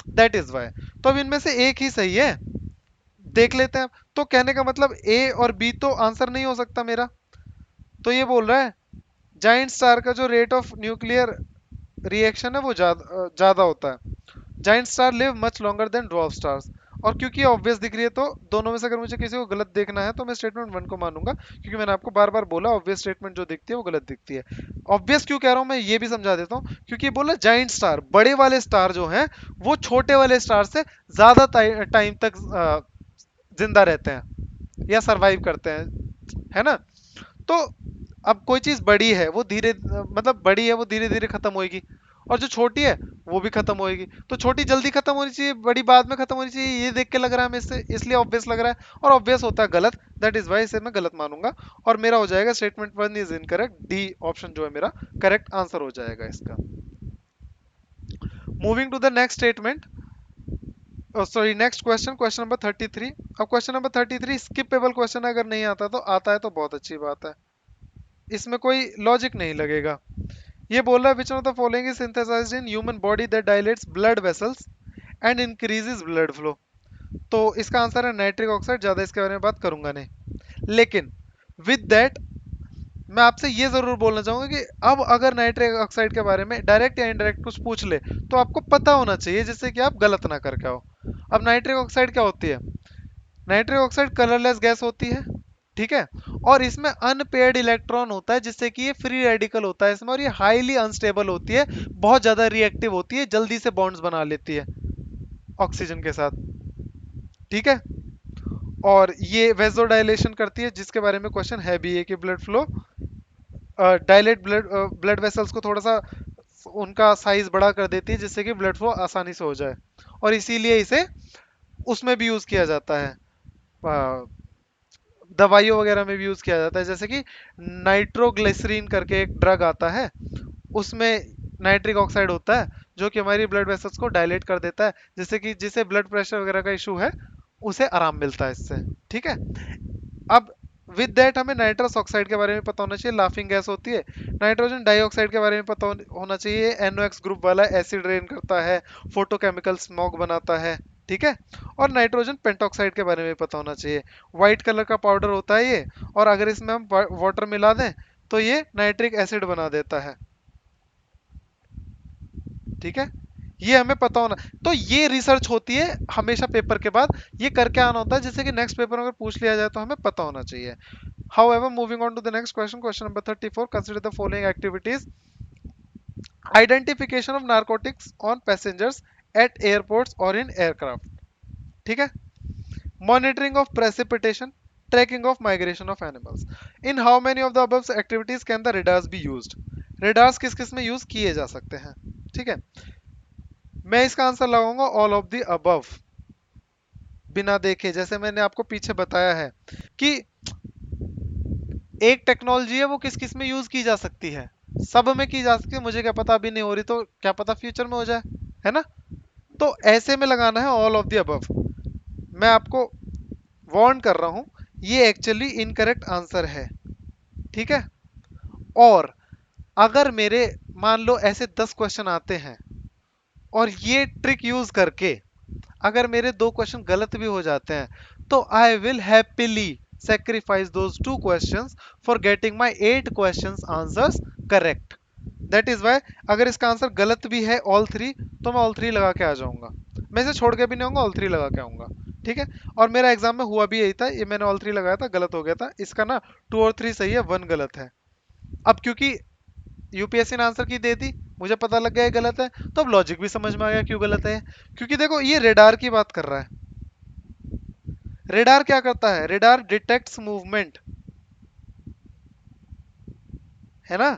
दैट इज वाई। तो अब इनमें से एक ही सही है, देख लेते हैं। तो कहने का मतलब ए और बी तो आंसर नहीं हो सकता मेरा। तो ये बोल रहा है जाइंट स्टार का जो रेट ऑफ न्यूक्लियर रिएक्शन है वो ज्यादा होता है। Giant star live much longer than dwarf stars. और क्योंकि ऑब्वियस दिख रही है तो दोनों में से अगर मुझे किसी को गलत देखना है तो मैं स्टेटमेंट वन को मानूंगा, क्योंकि मैंने आपको बार बार बोला ऑब्वियस स्टेटमेंट जो दिखती है वो गलत दिखती है। ऑब्वियस क्यों कह रहा हूं मैं ये भी समझा देता हूँ, क्योंकि ये बोला जाइंट स्टार, बड़े वाले स्टार जो हैं वो छोटे वाले स्टार से ज्यादा टाइम तक जिंदा रहते हैं या सरवाइव करते हैं, है ना। तो अब कोई चीज बड़ी है वो धीरे मतलब बड़ी है वो धीरे धीरे खत्म होएगी, और जो छोटी है वो भी खत्म होएगी। तो छोटी जल्दी खत्म होनी चाहिए, बड़ी बाद में खत्म होनी चाहिए, ये देख के लग रहा है हमें इससे, इसलिए ऑब्वियस लग रहा है, और ऑब्वियस होता है गलत। दैट इज वाई इसे मैं गलत मानूंगा, और मेरा हो जाएगा statement one is incorrect, D option जो है मेरा करेक्ट आंसर हो जाएगा इसका। Moving to the next statement, sorry next question, question number 33। अब क्वेश्चन नंबर 33 स्किपेबल क्वेश्चन, अगर नहीं आता तो आता है तो बहुत अच्छी बात है, इसमें कोई लॉजिक नहीं लगेगा। ये बोल रहा है which of the following is synthesised in human body that dilates blood vessels and increases blood flow. तो इसका आंसर है नाइट्रिक ऑक्साइड, ज्यादा इसके बारे में बात करूंगा नहीं। लेकिन विद दैट मैं आपसे ये जरूर बोलना चाहूंगा कि अब अगर नाइट्रिक ऑक्साइड के बारे में डायरेक्ट या इनडायरेक्ट कुछ पूछ ले तो आपको पता होना चाहिए, जिससे कि आप गलत ना करके आओ। अब नाइट्रिक ऑक्साइड क्या होती है? नाइट्रिक ऑक्साइड कलरलेस गैस होती है, ठीक है, और इसमें अनपेयर्ड इलेक्ट्रॉन होता है, जिससे कि ये फ्री रेडिकल होता है इसमें, और ये हाईली अनस्टेबल होती है, बहुत ज्यादा रिएक्टिव होती है, जल्दी से बॉन्ड्स बना लेती है ऑक्सीजन के साथ, ठीक है। और ये वेजोडाइलेशन करती है, जिसके बारे में क्वेश्चन है भी, है कि blood flow dilate blood vessels को थोड़ा सा उनका साइज बड़ा कर देती है, जिससे कि ब्लड फ्लो आसानी से हो जाए, और इसीलिए इसे उसमें भी यूज किया जाता है, दवाइयों वगैरह में भी यूज किया जाता है। जैसे कि नाइट्रोग्लिसरीन करके एक ड्रग आता है, उसमें नाइट्रिक ऑक्साइड होता है, जो कि हमारी ब्लड वेसल्स को डायलेट कर देता है, जिससे कि जिसे ब्लड प्रेशर वगैरह का इशू है उसे आराम मिलता है इससे, ठीक है। अब विद दैट हमें नाइट्रस ऑक्साइड के बारे में पता होना चाहिए, लाफिंग गैस होती है। नाइट्रोजन डाइऑक्साइड के बारे में पता होना चाहिए, NOx ग्रुप वाला, एसिड रेन करता है, फोटोकेमिकल स्मोक बनाता है, ठीक है। और नाइट्रोजन पेंटॉक्साइड के बारे में पता होना चाहिए, व्हाइट कलर का पाउडर होता है ये, और अगर इसमें हम वाटर मिला दें तो ये नाइट्रिक एसिड बना देता है, ठीक है। ये हमें पता होना, तो ये रिसर्च होती है हमेशा पेपर के बाद, ये करके आना होता है, जिससे कि नेक्स्ट पेपर में अगर पूछ लिया जाए तो हमें पता होना चाहिए। However, moving on to the next question, question number 34, consider the following activities: identification of narcotics on passengers at airports or in aircraft, ठीक है, monitoring of precipitation, tracking of migration of animals. In how many of the above activities can the radars be used? radars किस किस में यूज किए जा सकते हैं, ठीक है। मैं इसका आंसर लगाऊंगा ऑल ऑफ द अबव, बिना देखे, जैसे मैंने आपको पीछे बताया है कि एक टेक्नोलॉजी है वो किस किस में यूज की जा सकती है, सब में की जा सकती है, मुझे क्या पता अभी नहीं हो रही तो क्या पता फ्यूचर में हो जाए, है ना। तो ऐसे में लगाना है ऑल ऑफ द अबव। मैं आपको वार्न कर रहा हूं, ये एक्चुअली इनकरेक्ट आंसर है, ठीक है। और अगर मेरे मान लो ऐसे 10 क्वेश्चन आते हैं और ये ट्रिक यूज करके अगर मेरे 2 क्वेश्चन गलत भी हो जाते हैं तो I will happily sacrifice those 2 questions for getting my 8 questions answers correct. That is why अगर इसका आंसर गलत भी है ऑल थ्री तो मैं ऑल थ्री लगा के आ जाऊंगा, मैं इसे छोड़ के भी नहीं आऊंगा, ऑल थ्री लगा के आऊंगा, ठीक है। और मेरा एग्जाम में हुआ भी यही था, ये मैंने ऑल थ्री लगाया था, गलत हो गया था इसका ना, 2 और 3 सही है, 1 गलत है। अब क्योंकि यूपीएससी ने आंसर की दे दी, मुझे पता लग गया ये गलत है, तो अब लॉजिक भी समझ में आ गया क्यों गलत है। क्योंकि देखो ये रेडार की बात कर रहा है, रेडार क्या करता है, रेडार डिटेक्ट्स मूवमेंट, है ना।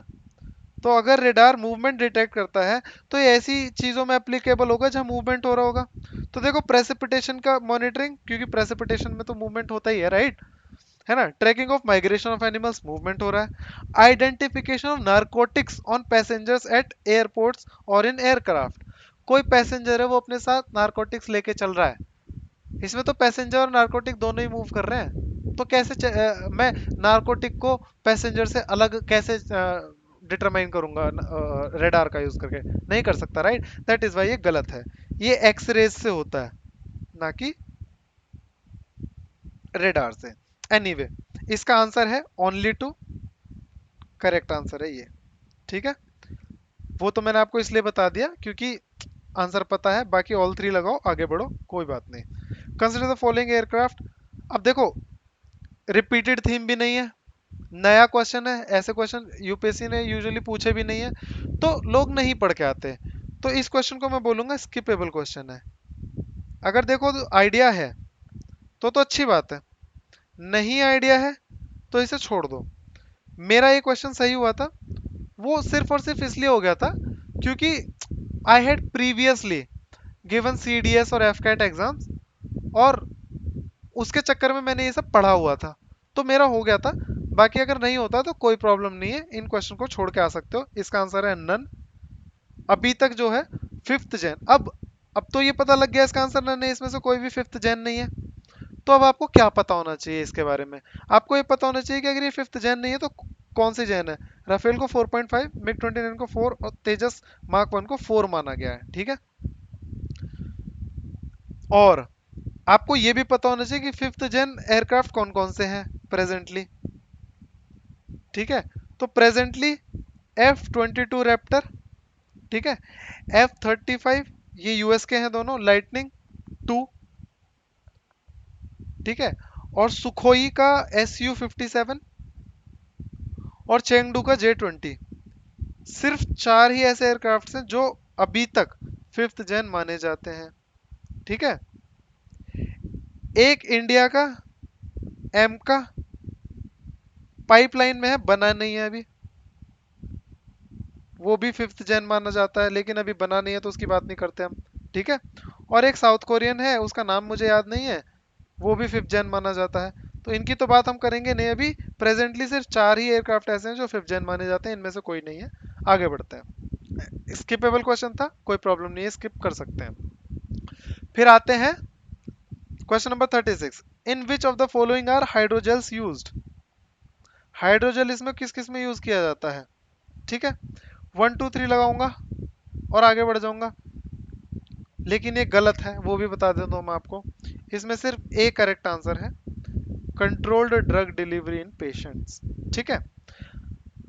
तो अगर रेडार मूवमेंट डिटेक्ट करता है तो ये ऐसी चीजों में एप्लीकेबल होगा जहां मूवमेंट हो रहा होगा। तो देखो प्रेसिपिटेशन का मॉनिटरिंग, क्योंकि प्रेसिपिटेशन में तो मूवमेंट होता ही है, राइट, है ना। Tracking of migration of animals, movement हो रहा है। Identification of narcotics on passengers at airports और इन एयरक्राफ्ट, कोई पैसेंजर है वो अपने साथ नारकोटिक्स लेके चल रहा है, इसमें तो पैसेंजर और नारकोटिक दोनों ही मूव कर रहे हैं, तो कैसे मैं नारकोटिक को पैसेंजर से अलग कैसे डिटरमाइन करूंगा रेडार का यूज करके, नहीं कर सकता, राइट। दैट इज वाई ये गलत है, ये एक्सरेज से होता है ना कि रेडार से। एनीवे इसका आंसर है ओनली टू, करेक्ट आंसर है ये। ठीक है, वो तो मैंने आपको इसलिए बता दिया क्योंकि आंसर पता है, बाकी ऑल थ्री लगाओ आगे बढ़ो कोई बात नहीं। Consider the following aircraft. अब देखो रिपीटेड थीम भी नहीं है, नया क्वेश्चन है, ऐसे क्वेश्चन यूपीएससी ने यूजुअली पूछे भी नहीं है, तो लोग नहीं पढ़ के आते। तो इस क्वेश्चन को मैं बोलूंगा स्किपेबल क्वेश्चन है। अगर देखो आइडिया है तो अच्छी बात है, नहीं आइडिया है तो इसे छोड़ दो। मेरा ये क्वेश्चन सही हुआ था, वो सिर्फ और सिर्फ इसलिए हो गया था क्योंकि I had previously given CDS और एफकैट एग्जाम्स, और उसके चक्कर में मैंने ये सब पढ़ा हुआ था, तो मेरा हो गया था। बाकी अगर नहीं होता तो कोई प्रॉब्लम नहीं है, इन क्वेश्चन को छोड़ के आ सकते हो। इसका आंसर है नन। अभी तक जो है फिफ्थ जैन, अब तो ये पता लग गया इसका आंसर नन है, इसमें से कोई भी फिफ्थ जैन नहीं है। तो अब आपको क्या पता होना चाहिए इसके बारे में? आपको ये पता होना चाहिए कि अगर ये फिफ्थ जैन नहीं है तो कौन सी जैन है। राफेल को 4.5, मिग 29 को 4 और तेजस मार्क 1 को 4 माना गया है। ठीक है, और आपको ये भी पता होना चाहिए कि फिफ्थ जेन एयरक्राफ्ट कौन कौन से हैं प्रेजेंटली। ठीक है, तो प्रेजेंटली F-22 रैप्टर, ठीक है, F-35 ये यूएस के हैं दोनों, लाइटनिंग 2, ठीक है, और सुखोई का Su-57 और चेंगडू का J-20। सिर्फ चार ही ऐसे एयरक्राफ्ट हैं जो अभी तक फिफ्थ जेन माने जाते हैं। ठीक है, एक इंडिया का एम का पाइपलाइन में है, बना नहीं है अभी, वो भी फिफ्थ जेन माना जाता है, लेकिन अभी बना नहीं है तो उसकी बात नहीं करते हम। ठीक है, और एक साउथ कोरियन है, उसका नाम मुझे याद नहीं है, वो भी फिफ्थ जेन माना जाता है। तो इनकी तो बात हम करेंगे नहीं अभी। प्रेजेंटली सिर्फ चार ही एयरक्राफ्ट ऐसे हैं जो फिफ्थ जेन माने जाते हैं, इनमें से कोई नहीं है। आगे बढ़ते हैं, स्किपेबल क्वेश्चन था, कोई प्रॉब्लम नहीं है, स्किप कर सकते हैं। फिर आते हैं question number 36। In which of the following are hydrogels used. Hydrogel इसमें किस किस में यूज किया जाता है? ठीक है, 1 2 3 लगाऊंगा और आगे बढ़ जाऊंगा, लेकिन ये गलत है, वो भी बता देता हूँ मैं आपको। इसमें सिर्फ एक करेक्ट आंसर है, कंट्रोल्ड ड्रग डिलीवरी इन पेशेंट्स। ठीक है,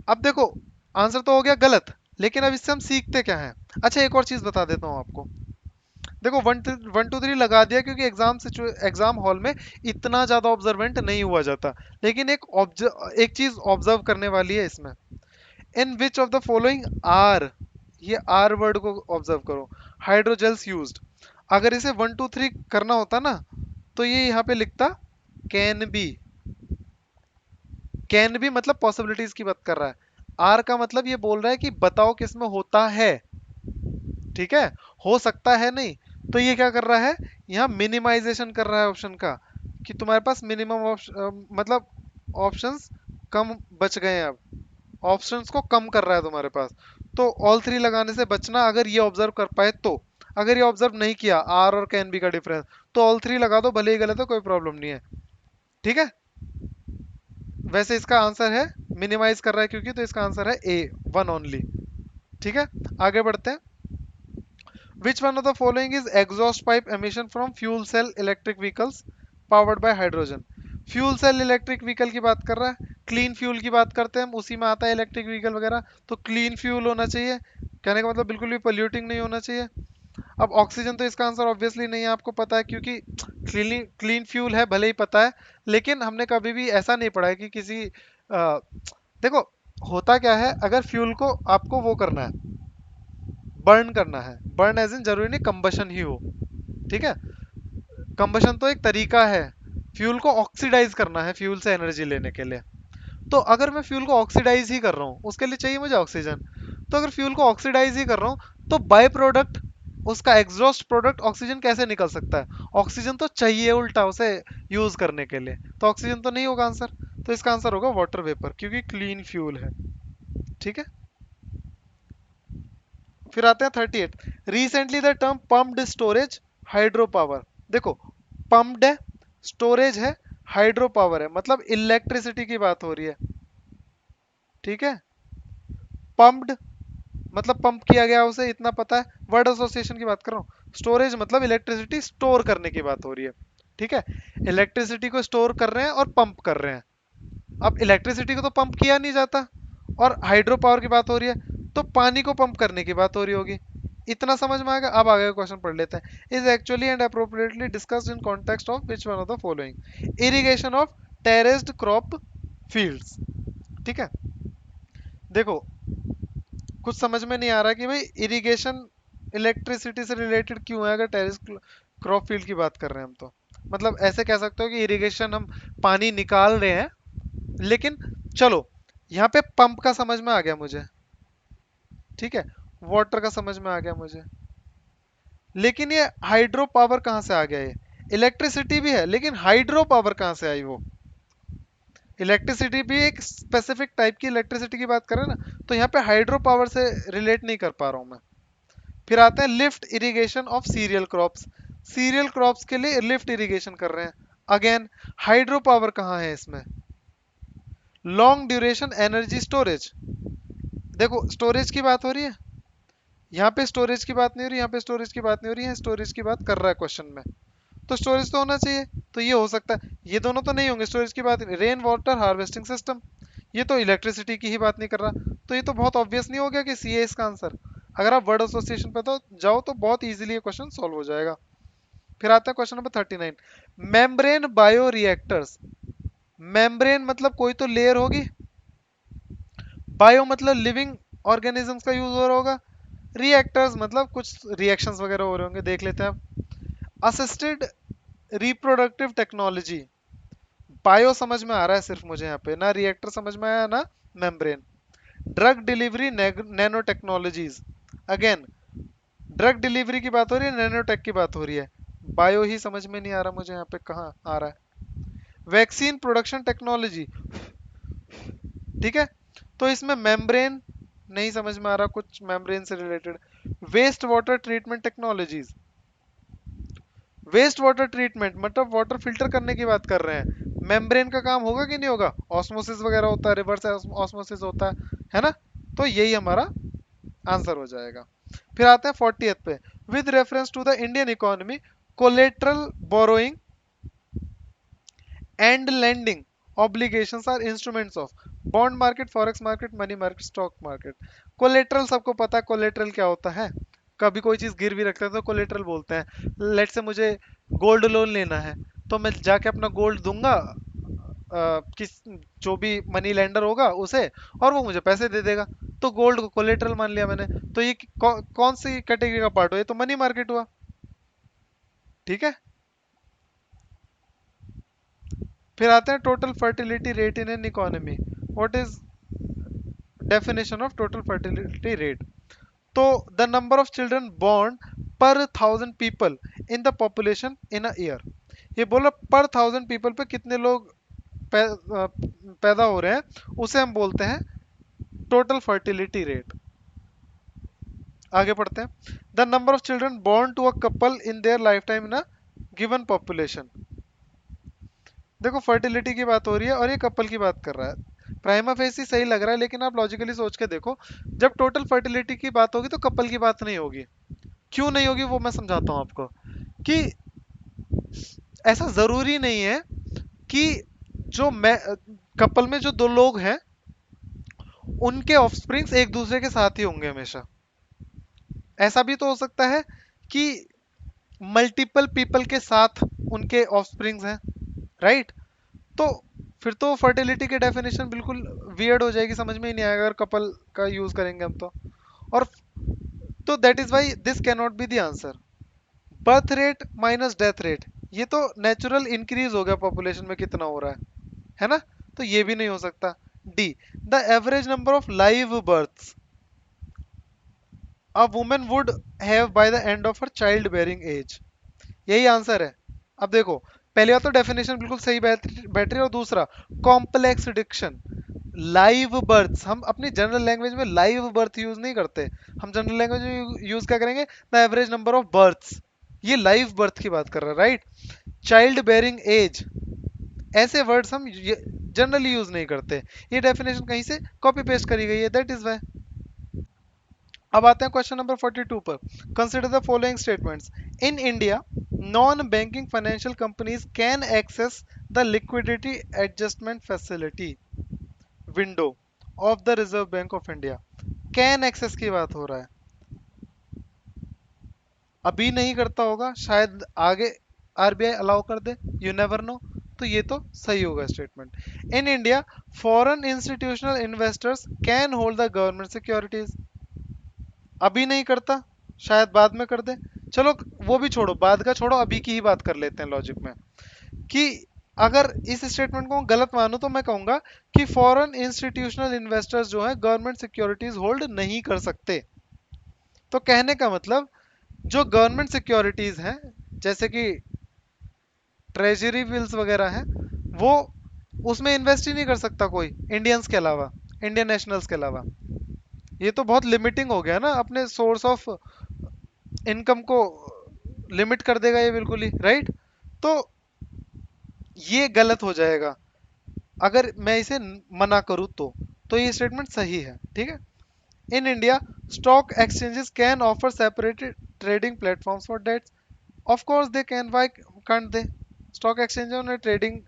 अब देखो आंसर तो हो गया गलत, लेकिन अब इससे हम सीखते क्या है। अच्छा एक और चीज बता देता हूँ आपको। देखो 1 2 3 लगा दिया क्योंकि एग्जाम हॉल में इतना ज्यादा ऑब्जर्वेंट नहीं हुआ जाता, लेकिन एक चीज ऑब्जर्व करने वाली है इसमें। In which of the following are, ये आर वर्ड को ऑब्जर्व करो, हाइड्रोजेल्स यूज्ड। अगर इसे 1 2 3 करना होता ना, तो ये यहाँ पे लिखता कैन बी। कैन बी मतलब पॉसिबिलिटीज की बात कर रहा है, आर का मतलब ये बोल रहा है कि बताओ किस में होता है। ठीक है, हो सकता है नहीं, तो ये क्या कर रहा है, यहाँ मिनिमाइजेशन कर रहा है ऑप्शन का, कि तुम्हारे पास मिनिमम मतलब ऑप्शंस कम बच गए हैं, अब ऑप्शंस को कम कर रहा है तुम्हारे पास। तो ऑल थ्री लगाने से बचना, अगर ये ऑब्जर्व कर पाए तो। अगर ये ऑब्जर्व नहीं किया आर और कैन बी का डिफरेंस, तो ऑल थ्री लगा दो, भले ही गलत है कोई प्रॉब्लम नहीं है। ठीक है, वैसे इसका आंसर है मिनिमाइज कर रहा है क्योंकि, तो इसका आंसर है ए, वन ओनली। ठीक है, आगे बढ़ते हैं। Which one of the following is exhaust pipe emission from fuel cell electric vehicles powered by hydrogen. Fuel cell electric vehicle की बात कर रहा है, क्लीन फ्यूल की बात करते हैं हम, उसी में आता है इलेक्ट्रिक व्हीकल वगैरह, तो क्लीन फ्यूल होना चाहिए। कहने का मतलब बिल्कुल भी पोल्यूटिंग नहीं होना चाहिए। अब ऑक्सीजन तो इसका आंसर ऑब्वियसली नहीं है, आपको पता है क्योंकि क्लीन फ्यूल है, भले ही पता है, लेकिन हमने कभी भी ऐसा नहीं पढ़ा है कि किसी देखो होता क्या है, अगर फ्यूल को आपको वो करना है, बर्न करना है, बर्न एज इन जरूरी नहीं कंबशन ही हो। ठीक है, कंबशन तो एक तरीका है, फ्यूल को ऑक्सीडाइज करना है फ्यूल से एनर्जी लेने के लिए। तो अगर मैं फ्यूल को ऑक्सीडाइज ही कर रहा हूँ, उसके लिए चाहिए मुझे ऑक्सीजन। तो अगर फ्यूल को ऑक्सीडाइज ही कर रहा हूँ, तो बाय प्रोडक्ट, उसका एग्जॉस्ट प्रोडक्ट ऑक्सीजन कैसे निकल सकता है? ऑक्सीजन तो चाहिए उल्टा उसे यूज करने के लिए, तो ऑक्सीजन तो नहीं होगा आंसर। तो इसका आंसर होगा वाटर वेपर, क्योंकि क्लीन फ्यूल है। ठीक है, फिर आते हैं 38। Recently the term pumped storage hydro power. देखो पम्प्ड है, स्टोरेज है, हाइड्रो पावर है, मतलब इलेक्ट्रिसिटी की बात हो रही है। ठीक है, पम्प्ड मतलब पंप किया गया उसे, इतना पता है, वर्ड एसोसिएशन की बात कर रहा हूँ। स्टोरेज मतलब इलेक्ट्रिसिटी स्टोर करने की बात हो रही है। ठीक है, इलेक्ट्रिसिटी को स्टोर कर रहे हैं और पंप कर रहे हैं। अब इलेक्ट्रिसिटी को तो पंप किया नहीं जाता, और हाइड्रो पावर की बात हो रही है, तो पानी को पंप करने की बात हो रही होगी। इतना समझ में आएगा। अब आगे क्वेश्चन पढ़ लेते हैं। Is actually and appropriately discussed in context of which one of the following? Irrigation of terraced crop fields. ठीक है, देखो कुछ समझ में नहीं आ रहा कि भाई इरिगेशन इलेक्ट्रिसिटी से रिलेटेड क्यों है, अगर टेरेस क्रॉप फील्ड की बात कर रहे हैं हम तो। मतलब ऐसे कह सकते हो कि इरिगेशन हम पानी निकाल रहे हैं, लेकिन चलो यहाँ पे पंप का समझ में आ गया मुझे, ठीक है, वाटर का समझ में आ गया मुझे, लेकिन ये हाइड्रो पावर कहाँ से आ गया? ये इलेक्ट्रिसिटी भी है, लेकिन हाइड्रो पावर कहाँ से आई? वो इलेक्ट्रिसिटी भी एक स्पेसिफिक टाइप की इलेक्ट्रिसिटी की बात करें ना, तो यहाँ पे हाइड्रो पावर से रिलेट नहीं कर पा रहा हूँ मैं। फिर आते हैं lift irrigation of cereal crops. Cereal crops के लिए लिफ्ट इरिगेशन कर रहे हैं, अगेन हाइड्रो पावर कहाँ है इसमें? Long duration energy storage. देखो स्टोरेज की बात हो रही है, यहाँ पे स्टोरेज की बात नहीं हो रही, यहाँ पे स्टोरेज की बात नहीं हो रही है, स्टोरेज की बात कर रहा है क्वेश्चन में, तो स्टोरेज तो होना चाहिए। तो ये हो सकता है, ये दोनों तो नहीं होंगे, स्टोरेज की बात। रेन वाटर हार्वेस्टिंग सिस्टम, ये तो इलेक्ट्रिसिटी की ही बात नहीं कर रहा, तो ये तो बहुत ऑब्वियस नहीं हो गया कि सी है इसका आंसर? अगर आप वर्ड एसोसिएशन पे तो जाओ तो बहुत इजीली ये क्वेश्चन सॉल्व हो जाएगा। फिर आता है question number 39, membrane bio reactors. Membrane मतलब कोई तो लेयर होगी, बायो मतलब लिविंग ऑर्गेनिजम्स का यूज हो रहा होगा, रिएक्टर्स मतलब कुछ रिएक्शंस वगैरह हो रहे होंगे, देख लेते हैं आप। असिस्टेड रिप्रोडक्टिव टेक्नोलॉजी, बायो समझ में आ रहा है सिर्फ मुझे यहाँ पे, ना रिएक्टर समझ में आया ना membrane. Drug delivery nano technologies, again drug delivery की बात हो रही है, नैनोटेक की बात हो रही है, बायो ही समझ में नहीं आ रहा मुझे यहाँ पे, कहाँ आ रहा है? वैक्सीन प्रोडक्शन टेक्नोलॉजी, ठीक है, तो इसमें मेम्ब्रेन नहीं समझ में आ रहा, कुछ मेम्ब्रेन से related. Waste water treatment technologies, waste water treatment मतलब वाटर फिल्टर करने की बात कर रहे हैं, मेम्ब्रेन का काम होगा कि नहीं होगा? ऑस्मोसिस वगैरह होता है, रिवर्स ऑस्मोसिस होता है ना? तो यही हमारा आंसर हो जाएगा। फिर आते हैं 40th पे, with reference to the Indian economy collateral borrowing and lending obligations are instruments of bond market, forex market, money market, stock market. Collateral सबको पता है, कोलेट्रल क्या होता है? कभी कोई चीज गिरवी रखते हैं तो कोलेट्रल बोलते हैं। लेट से मुझे गोल्ड लोन लेना है, तो मैं जाके अपना गोल्ड दूंगा किस जो भी मनी लेंडर होगा उसे, और वो मुझे पैसे दे देगा, तो गोल्ड को कोलेट्रल मान लिया मैंने। तो ये कौन सी कैटेगरी का पार्ट हुआ? ये तो मनी मार्केट हुआ, ठीक है। फिर आते हैं total fertility rate in an economy. What is definition of total fertility rate? तो the number of children born per 1,000 people in the population in a year. ये बोला पर 1,000 पीपल पे कितने लोग पैदा हो रहे हैं, उसे हम बोलते हैं टोटल फर्टिलिटी रेट। आगे पढ़ते हैं। The number of children born to a couple in their lifetime in a given population. देखो फर्टिलिटी की बात हो रही है और ये कपल की बात कर रहा है, प्राइमा फेसी सही लग रहा है, लेकिन आप लॉजिकली सोच के देखो, जब टोटल फर्टिलिटी की बात होगी तो कपल की बात नहीं होगी। क्यों नहीं होगी वो मैं समझाता हूँ आपको, कि ऐसा जरूरी नहीं है कि जो मैं कपल में जो दो लोग हैं उनके ऑफस्प्रिंग्स एक दूसरे के साथ ही होंगे हमेशा। ऐसा भी तो हो सकता है कि मल्टीपल पीपल के साथ उनके ऑफस्प्रिंग्स हैं, राइट? तो फिर तो फर्टिलिटी की डेफिनेशन बिल्कुल वियर्ड हो जाएगी, समझ में ही नहीं आएगा अगर कपल का यूज करेंगे हम तो। और तो that is why this can not be the answer. Birth rate minus death rate, ये तो नेचुरल इंक्रीज हो गया पॉपुलेशन में कितना हो रहा है ना? तो ये भी नहीं हो सकता। D, the average number of live births a women would have by the end of her child bearing age, यही आंसर है। अब देखो पहले बात तो डेफिनेशन बिल्कुल सही बैठ रही है, और दूसरा कॉम्प्लेक्स डिक्शन। लाइव बर्थ हम अपनी जनरल लैंग्वेज में लाइव बर्थ यूज नहीं करते, हम जनरल लैंग्वेज में यूज क्या करेंगे? The average number of births, ये लाइव बर्थ की बात कर रहा है, राइट? चाइल्ड बेयरिंग एज, ऐसे वर्ड्स हम जनरली यूज नहीं करते, ये डेफिनेशन कहीं से कॉपी पेस्ट करी गई है, दैट इज वाई। अब आते हैं क्वेश्चन नंबर 42 पर। Consider the following statements. In India non banking financial companies can access the liquidity adjustment facility window of the Reserve Bank of India. Can access की बात हो रहा है, अभी नहीं करता होगा, शायद आगे आरबीआई अलाउ कर दे, यू नेवर नो। तो ये तो सही होगा statement. In India foreign institutional investors can hold the government securities. अभी नहीं करता, शायद बाद में कर दे। चलो वो भी छोड़ो, बाद का छोड़ो, अभी की ही बात कर लेते हैं लॉजिक में। कि अगर इस स्टेटमेंट को गलत मानो तो मैं कहूंगा कि फॉरेन इंस्टीट्यूशनल इन्वेस्टर्स जो है गवर्नमेंट सिक्योरिटीज होल्ड नहीं कर सकते। तो कहने का मतलब जो गवर्नमेंट सिक्योरिटीज हैं, जैसे कि ट्रेजरी बिल्स वगैरह हैं, वो उसमें इन्वेस्ट ही नहीं कर सकता कोई इंडियंस के अलावा, इंडियन नेशनल्स के अलावा। ये तो बहुत लिमिटिंग हो गया ना, अपने सोर्स ऑफ इनकम को लिमिट कर देगा ये बिल्कुल ही, राइट। तो ये गलत हो जाएगा अगर मैं इसे मना करूं तो ये स्टेटमेंट सही है, ठीक है। In India stock exchanges can offer separated trading platforms for debts. Of course they can, why can't they. Stock एक्सचेंजों ने ट्रेडिंग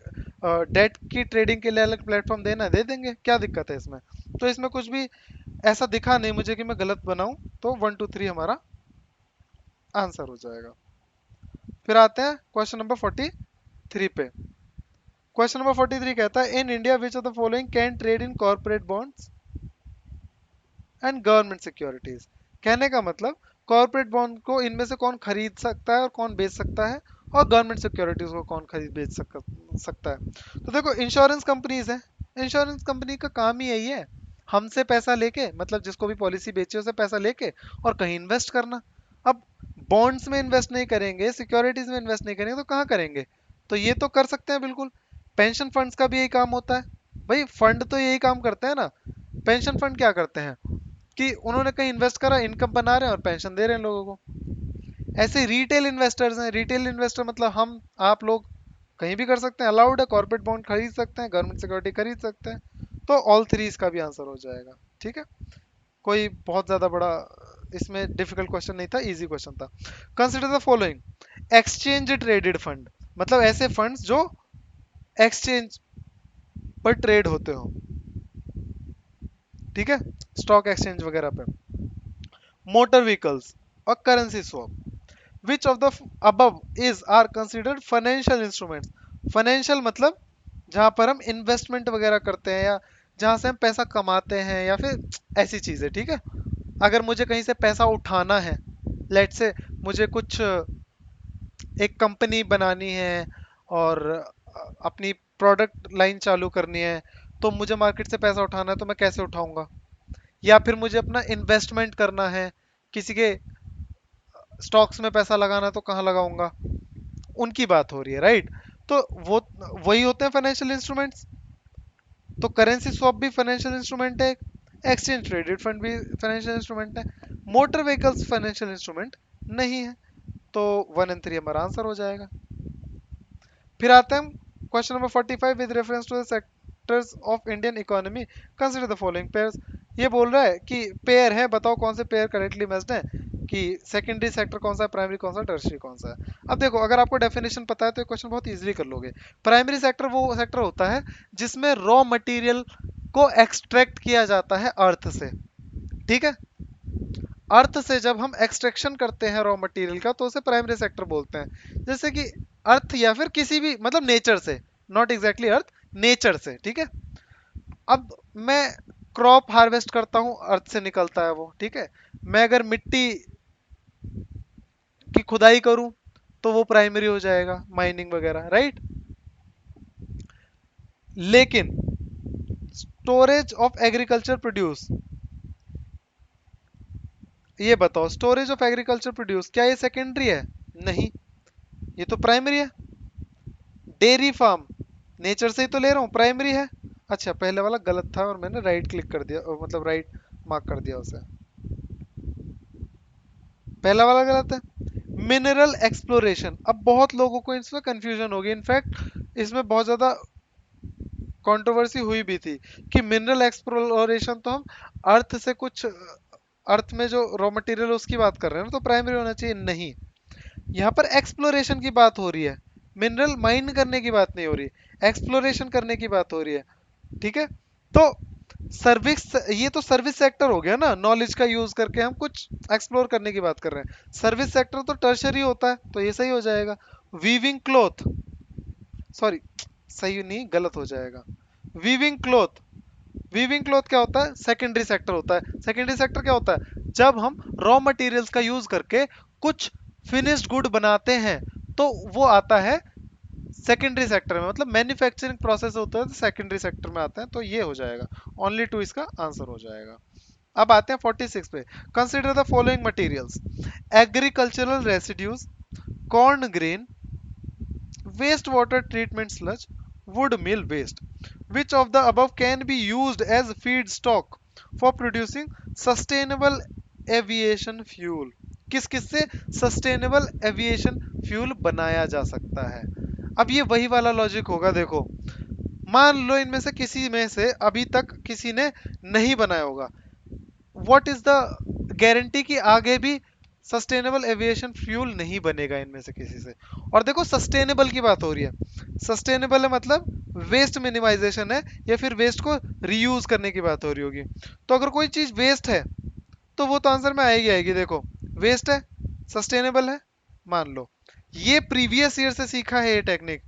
डेट की ट्रेडिंग के लिए अलग प्लेटफॉर्म देना, दे देंगे, क्या दिक्कत है इसमें। तो इसमें कुछ भी ऐसा दिखा नहीं मुझे कि मैं गलत बनाऊं, तो 1 2 3 हमारा आंसर हो जाएगा। फिर आते हैं क्वेश्चन नंबर 43 पे। क्वेश्चन नंबर 43 कहता है in India which of the following can trade in corporate bonds and government securities. कहने का मतलब कॉर्पोरेट बॉन्ड को इनमें से कौन खरीद सकता है और कौन बेच सकता है, और गवर्नमेंट सिक्योरिटीज को कौन खरीद बेच सकता है। तो देखो इंश्योरेंस कंपनीज है, इंश्योरेंस कंपनी का काम ही यही है, हमसे पैसा लेके, मतलब जिसको भी पॉलिसी बेची उसे पैसा लेके और कहीं इन्वेस्ट करना। अब बॉन्ड्स में इन्वेस्ट नहीं करेंगे, सिक्योरिटीज में इन्वेस्ट नहीं करेंगे तो कहाँ करेंगे। तो ये तो कर सकते हैं बिल्कुल। पेंशन फंड्स का भी यही काम होता है, भाई फंड तो यही काम करते हैं ना। पेंशन फंड क्या करते हैं कि उन्होंने कहीं इन्वेस्ट करा, इनकम बना रहे हैं और पेंशन दे रहे हैं लोगों को। ऐसे रिटेल इन्वेस्टर्स हैं, रिटेल इन्वेस्टर मतलब हम आप लोग कहीं भी कर सकते हैं, अलाउड है, कॉर्पोरेट बॉन्ड खरीद सकते हैं, गवर्नमेंट सिक्योरिटी खरीद सकते हैं। तो ऑल थ्री इसका भी आंसर हो जाएगा, ठीक है। कोई बहुत ज्यादा बड़ा इसमें डिफिकल्ट क्वेश्चन नहीं था, इजी क्वेश्चन था। Consider the following exchange traded fund, मतलब ऐसे फंड्स जो एक्सचेंज पर ट्रेड होते हो, ठीक है, स्टॉक एक्सचेंज वगैरह पे। मोटर व्हीकल्स और currency swap. Which of the above is are considered financial instruments. Financial मतलब जहां पर हम इन्वेस्टमेंट वगैरह करते हैं, या जहां से हम पैसा कमाते हैं, या फिर ऐसी चीजें, ठीक है। अगर मुझे कहीं से पैसा उठाना है, लेट से मुझे कुछ एक कंपनी बनानी है और अपनी प्रोडक्ट लाइन चालू करनी है, तो मुझे मार्केट से पैसा उठाना है, तो मैं कैसे उठाऊंगा। या फिर मुझे अपना इन्वेस्टमेंट करना है, किसी के स्टॉक्स में पैसा लगाना है, तो कहाँ लगाऊंगा, उनकी बात हो रही है, राइट। तो वो वही होते हैं फाइनेंशियल इंस्ट्रूमेंट्स। तो करेंसी स्वैप भी फाइनेंशियल इंस्ट्रूमेंट है, एक्सचेंज ट्रेडेड फंड भी फाइनेंशियल इंस्ट्रूमेंट है। मोटर व्हीकल्स फाइनेंशियल इंस्ट्रूमेंट नहीं है। तो 1 और 3 हमारा आंसर हो जाएगा। फिर आते हैं question number 45 with reference to the sectors of Indian economy consider the following pairs. ये बोल रहा है कि पेयर है, बताओ कौन से पेयर करेक्टली मैच्ड है, कि सेकेंडरी सेक्टर कौन सा है, प्राइमरी कौन सा, टर्शियरी कौन सा है। अब देखो अगर आपको डेफिनेशन पता है तो ये क्वेश्चन बहुत इजीली कर लोगे। प्राइमरी सेक्टर वो सेक्टर होता है जिसमें रॉ मटेरियल को एक्सट्रैक्ट किया जाता है अर्थ से, ठीक है। अर्थ से जब हम एक्सट्रैक्शन करते हैं रॉ मटेरियल का, तो उसे प्राइमरी सेक्टर बोलते हैं। जैसे कि अर्थ या फिर किसी भी मतलब नेचर से, नॉट एग्जैक्टली अर्थ, नेचर से, ठीक है। अब मैं क्रॉप हार्वेस्ट करता हूं, अर्थ से निकलता है वो, ठीक है। मैं अगर मिट्टी की खुदाई करूं तो वो प्राइमरी हो जाएगा, माइनिंग वगैरह, राइट। लेकिन स्टोरेज ऑफ एग्रीकल्चर प्रोड्यूस, ये बताओ स्टोरेज ऑफ एग्रीकल्चर प्रोड्यूस क्या ये सेकेंडरी है? नहीं, ये तो प्राइमरी है। डेयरी फार्म नेचर से ही तो ले रहा हूँ, प्राइमरी है। अच्छा पहले वाला गलत था और मैंने राइट क्लिक कर दिया, मतलब राइट मार्क कर दिया उसे, पहला वाला गलत है। मिनरल एक्सप्लोरेशन, अब बहुत लोगों को इसमें कंफ्यूजन होगी, इनफैक्ट इसमें बहुत ज्यादा कंट्रोवर्सी हुई भी थी कि मिनरल एक्सप्लोरेशन तो हम अर्थ से कुछ, अर्थ में जो रॉ मटेरियल उसकी बात कर रहे हैं ना, तो प्राइमरी होना चाहिए। नहीं, यहाँ पर एक्सप्लोरेशन की बात हो रही है, मिनरल माइन करने की बात नहीं हो रही, एक्सप्लोरेशन करने की बात हो रही है। ठीक है, तो सर्विस, ये तो सर्विस सेक्टर हो गया ना, नॉलेज का यूज करके हम कुछ एक्सप्लोर करने की बात कर रहे हैं। सर्विस सेक्टर तो टर्शरी होता है, तो ये सही हो जाएगा। वीविंग क्लॉथ, सॉरी, सही नहीं, गलत हो जाएगा। वीविंग क्लॉथ, वीविंग क्लॉथ क्या होता है? सेकेंडरी सेक्टर होता है। सेकेंडरी सेक्टर क्या होता है? जब हम रॉ मटेरियल्स का यूज करके कुछ फिनिश्ड गुड बनाते हैं, तो वो आता है सेकेंडरी सेक्टर में, मतलब मैन्युफैक्चरिंग प्रोसेस होता है तो सेकेंडरी सेक्टर में आता है, तो ये हो जाएगा। ओनली टू इसका आंसर हो जाएगा। अब आते हैं 46 पे। Consider the following materials: agricultural residues, corn grain, waste water treatment sludge, wood mill waste. Which of the above can be used as feedstock for producing sustainable aviation fuel? किस किस से सस्टेनेबल एविएशन फ्यूल बनाया जा सकता है? अब ये वही वाला लॉजिक होगा, देखो, मान लो इनमें से किसी में से अभी तक किसी ने नहीं बनाया होगा, व्हाट इज द गारंटी कि आगे भी सस्टेनेबल एविएशन फ्यूल नहीं बनेगा इनमें से किसी से? और देखो, सस्टेनेबल की बात हो रही है, सस्टेनेबल है मतलब वेस्ट मिनिमाइजेशन है, या फिर वेस्ट को रीयूज करने की बात हो रही होगी। तो अगर कोई चीज वेस्ट है तो वो तो आंसर में आएगी आएगी। देखो, वेस्ट है, सस्टेनेबल है, मान लो ये प्रीवियस ईयर से सीखा है ये टेक्निक।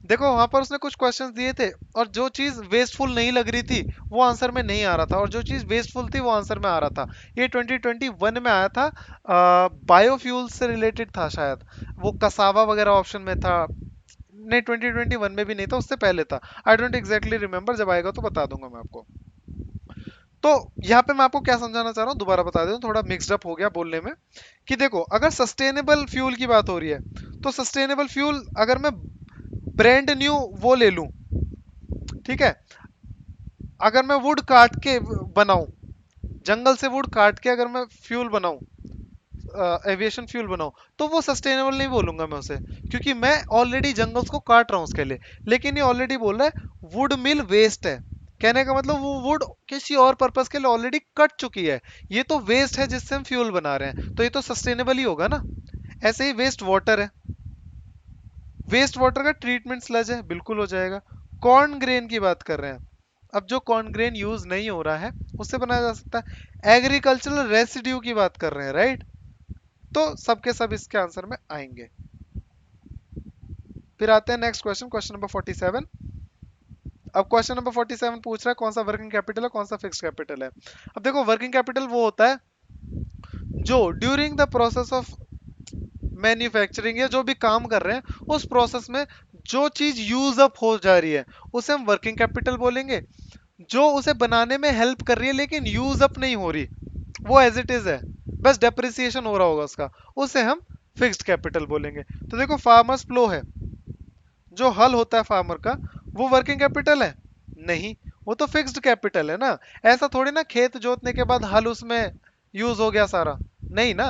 देखो वहां पर उसने कुछ क्वेश्चंस दिए थे, और जो चीज वेस्टफुल नहीं लग रही थी वो आंसर में नहीं आ रहा था, और जो चीज वेस्टफुल थी वो आंसर में आ रहा था। ये 2021 में आया था, बायोफ्यूल से रिलेटेड था शायद, वो कसावा वगैरह ऑप्शन में था। नहीं, 2021 में भी नहीं था, उससे पहले था। आई डोंट एग्जैक्टली रिमेम्बर, जब आएगा तो बता दूंगा मैं आपको। तो यहाँ पे मैं आपको क्या समझाना चाह रहा हूँ, दोबारा बता देता हूँ, थोड़ा मिक्सड अप हो गया बोलने में। कि देखो, अगर सस्टेनेबल फ्यूल की बात हो रही है, तो सस्टेनेबल फ्यूल अगर मैं ब्रांड न्यू वो ले लूं, ठीक है, अगर मैं वुड काट के बनाऊं, जंगल से वुड काट के अगर मैं फ्यूल बनाऊं, एविएशन फ्यूल बनाऊं, तो वो सस्टेनेबल नहीं बोलूंगा मैं उसे, क्योंकि मैं ऑलरेडी जंगल्स को काट रहा हूं उसके लिए। लेकिन ये ऑलरेडी बोल रहा है वुड मिल वेस्ट है, कहने का मतलब वो वुड किसी और पर्पस के लिए ऑलरेडी कट चुकी है, ये तो वेस्ट है जिससे हम फ्यूल बना रहे हैं, तो ये तो सस्टेनेबल ही होगा ना। ऐसे ही वेस्ट वाटर है, वेस्ट वाटर का ट्रीटमेंट स्लज है, बिल्कुल हो जाएगा। कॉर्न ग्रेन की बात कर रहे हैं, अब जो कॉर्न ग्रेन यूज नहीं हो रहा है उससे बनाया जा सकता है। एग्रीकल्चरल रेसिड्यू की बात कर रहे हैं, राइट, तो सबके सब इसके आंसर में आएंगे। फिर आते हैं नेक्स्ट क्वेश्चन, क्वेश्चन नंबर 47। अब क्वेश्चन नंबर 47 पूछ रहा है कौन सा वर्किंग कैपिटल है, कौन सा फिक्स्ड कैपिटल है। अब देखो, वर्किंग कैपिटल वो होता है जो during the process of manufacturing, या जो भी काम कर रहे हैं उस प्रोसेस में जो चीज यूज अप हो जा रही है उसे हम वर्किंग कैपिटल बोलेंगे। जो उसे बनाने में हेल्प कर रही है लेकिन यूज अप नहीं हो रही, वो एज इट इज है, बस डेप्रिसिएशन हो रहा होगा उसका, उसे हम फिक्स्ड कैपिटल बोलेंगे। तो देखो, फार्मर्स प्लो है, जो हल होता है फार्मर का, वो वर्किंग कैपिटल है? नहीं, वो तो फिक्स्ड कैपिटल है ना। ऐसा थोड़ी ना खेत जोतने के बाद हल उसमें यूज हो गया सारा, नहीं ना,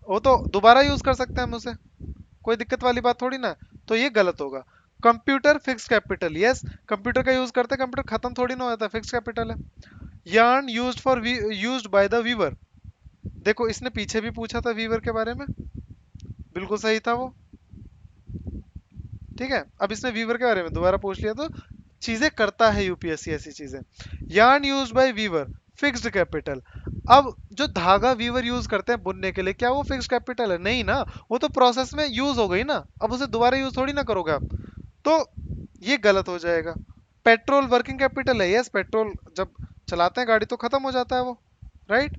वो तो दोबारा यूज कर सकते हैं हम उसे, कोई दिक्कत वाली बात थोड़ी ना। तो ये गलत होगा। Computer fix capital, yes, computer का यूज करते हैं, कंप्यूटर खत्म थोड़ी ना हो जाता, फिक्स कैपिटल है। yarn used for used by the weaver, देखो इसने पीछे भी पूछा था वीवर के बारे में, बिल्कुल सही था वो। ठीक है, अब इसने वीवर के बारे में दोबारा पूछ लिया, तो चीजें करता है यूपीएससी ऐसी चीजें। yarn used by weaver, fixed capital. अब जो धागा वीवर यूज करते हैं बुनने के लिए, क्या वो फिक्स्ड कैपिटल है? नहीं ना, वो तो प्रोसेस में यूज हो गई ना, अब उसे दोबारा यूज थोड़ी ना करोगे आप, तो ये गलत हो जाएगा। पेट्रोल वर्किंग कैपिटल है, यस, पेट्रोल जब चलाते हैं गाड़ी तो खत्म हो जाता है वो, राइट,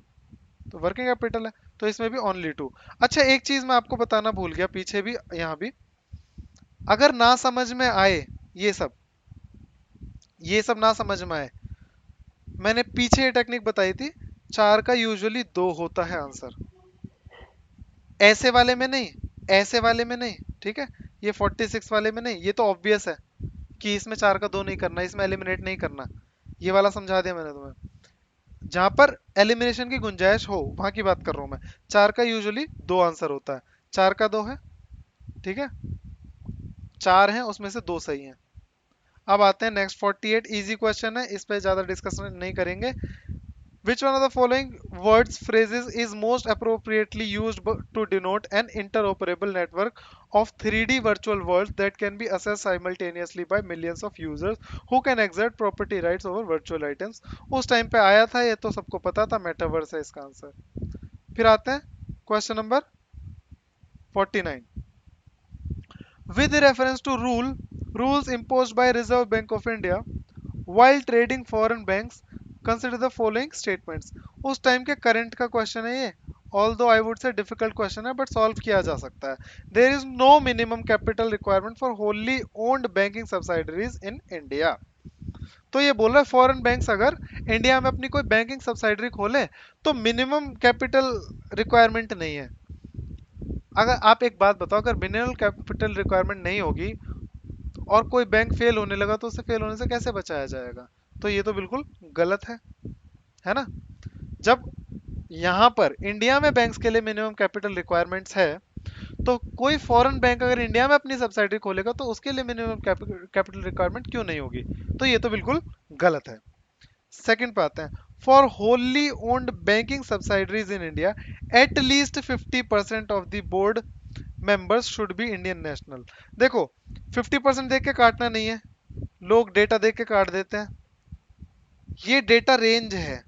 तो वर्किंग कैपिटल है। तो इसमें भी ओनली टू। अच्छा, एक चीज मैं आपको बताना भूल गया, पीछे भी यहाँ भी, अगर ना समझ में आए ये सब, ये सब ना समझ में आए, मैंने पीछे ये टेक्निक बताई थी, चार का यूजुअली दो होता है आंसर, ऐसे वाले में नहीं, ऐसे वाले में नहीं, ठीक है, ये 46 वाले में नहीं, ये तो ऑब्वियस है कि इसमें चार का दो नहीं करना, इसमें एलिमिनेट नहीं करना, ये वाला समझा दिया मैंने तुम्हें। जहां पर एलिमिनेशन की गुंजाइश हो वहां की बात कर रहा हूं मैं। चार का यूजुअली दो आंसर होता है, चार का दो है, ठीक है, चार है उसमें से दो सही है। अब आते हैं नेक्स्ट 48, इजी क्वेश्चन है, इस पे ज्यादा डिस्कशन नहीं करेंगे। Which one of the following words phrases is most appropriately used to denote an interoperable network of 3D virtual worlds that can be accessed simultaneously by millions of users who can exert property rights over virtual items? उस टाइम पे आया था, ये तो सबको पता था, मेटावर्स है इसका आंसर। फिर आते हैं question number 49। With reference to rules imposed by Reserve Bank of India while trading foreign banks, consider the following statements। उस टाइम के करंट का क्वेश्चन है ये, although I would say difficult question है, but solve किया जा सकता है। There is no minimum capital requirement for wholly owned banking subsidiaries in India। तो ये बोल रहा है फॉरेन बैंक्स अगर इंडिया में अपनी कोई बैंकिंग सब्सिडरी खोले तो मिनिमम कैपिटल रिक्वायरमेंट नहीं है। अगर आप एक बात बताओ, अगर मिनिमम कैपिटल रिक्वायरमेंट नहीं होगी और कोई बैंक फेल होने लगा तो उसे फेल होने से कैसे बचाया जाएगा? तो ये तो बिल्कुल गलत है ना? जब यहाँ पर इंडिया में बैंक्स के लिए मिनिमम कैपिटल रिक्वायरमेंट्स है, तो कोई फॉरेन बैंक अगर इंडिया में अपनी सब्सिडी खोलेगा तो उसके लिए मिनिमम कैपिटल रिक्वायरमेंट क्यों नहीं होगी? तो ये तो बिल्कुल गलत है। सेकंड पे आते हैं, for wholly owned banking subsidiaries in India at least 50% of the board members should be Indian national. देखो 50% देख के काटना नहीं है, लोग डेटा देख के काट देते हैं, ये डेटा रेंज है,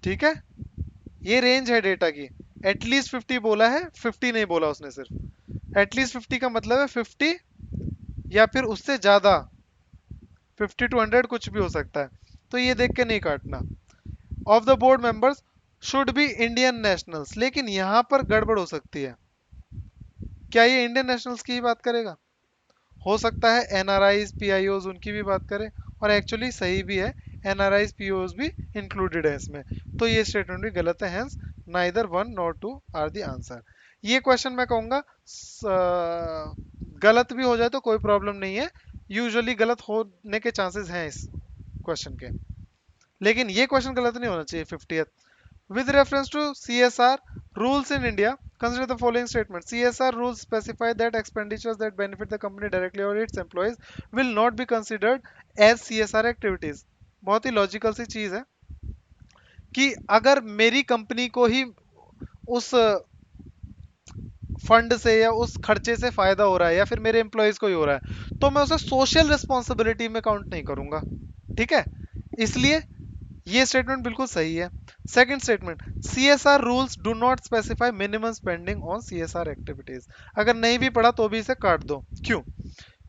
ठीक है, ये रेंज है डेटा की। एटलीस्ट 50 बोला है, 50 नहीं बोला उसने, सिर्फ एटलीस्ट 50 का मतलब है 50 या फिर उससे ज्यादा, 50 to 100 कुछ भी हो सकता है, तो ये देख के नहीं काटना। Of the board members should be Indian nationals, लेकिन यहां पर गड़बड़ हो सकती है। क्या ये इंडियन नेशनल्स की ही बात करेगा? हो सकता है एनआरआईज पीआईओज उनकी भी बात करे, और एक्चुअली सही भी है, एनआरआईज पीओज भी इंक्लूडेड है इसमें, तो ये स्टेटमेंट भी गलत है, hence neither 1 nor 2 are the answer. ये क्वेश्चन मैं कहूंगा गलत भी हो जाए तो कोई प्रॉब्लम नहीं है, यूजुअली गलत होने के चांसेस हैं इस क्वेश्चन के, लेकिन ये क्वेश्चन गलत नहीं होना चाहिए 50th। With reference to CSR rules in India, consider the following statement. CSR rules specify that expenditures that benefit the company directly or its employees will not be considered as CSR activities। बहुत ही लॉजिकल सी चीज है कि अगर मेरी कंपनी को ही उस फंड से या उस खर्चे से फायदा हो रहा है या फिर मेरे एम्प्लॉयज को ही हो रहा है, तो मैं उसे सोशल रिस्पॉन्सिबिलिटी में काउंट नहीं करूंगा, ठीक है, इसलिए ये स्टेटमेंट बिल्कुल सही है। Second statement, CSR rules do not specify minimum spending on CSR activities. अगर नहीं भी पढ़ा तो भी इसे काट दो, क्यों?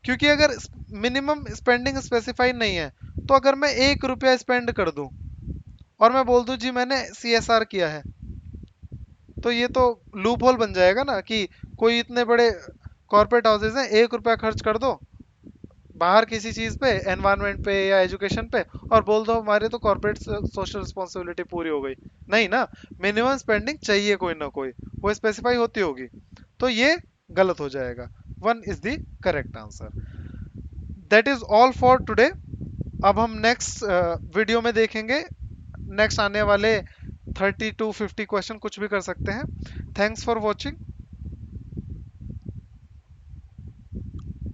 क्योंकि अगर मिनिमम स्पेंडिंग स्पेसिफाई नहीं है, तो अगर मैं 1 रुपया स्पेंड कर दूं और मैं बोल दूं जी मैंने सीएसआर किया है, तो ये तो लूप होल बन जाएगा ना, कि कोई इतने बड़े कॉर्पोरेट हाउसेज हैं, 1 रुपया खर्च कर दो बाहर किसी चीज पे, एनवायरनमेंट पे या एजुकेशन पे, और बोल दो हमारे तो कॉर्पोरेट सोशल रिस्पॉन्सिबिलिटी पूरी हो गई। नहीं ना, मिनिमम स्पेंडिंग चाहिए कोई ना कोई, वो स्पेसिफाई होती होगी, तो ये गलत हो जाएगा। 1 is the correct answer. That is all for today. अब हम नेक्स्ट वीडियो में देखेंगे, नेक्स्ट आने वाले 30 to 50 क्वेश्चन कुछ भी कर सकते हैं। Thanks for watching.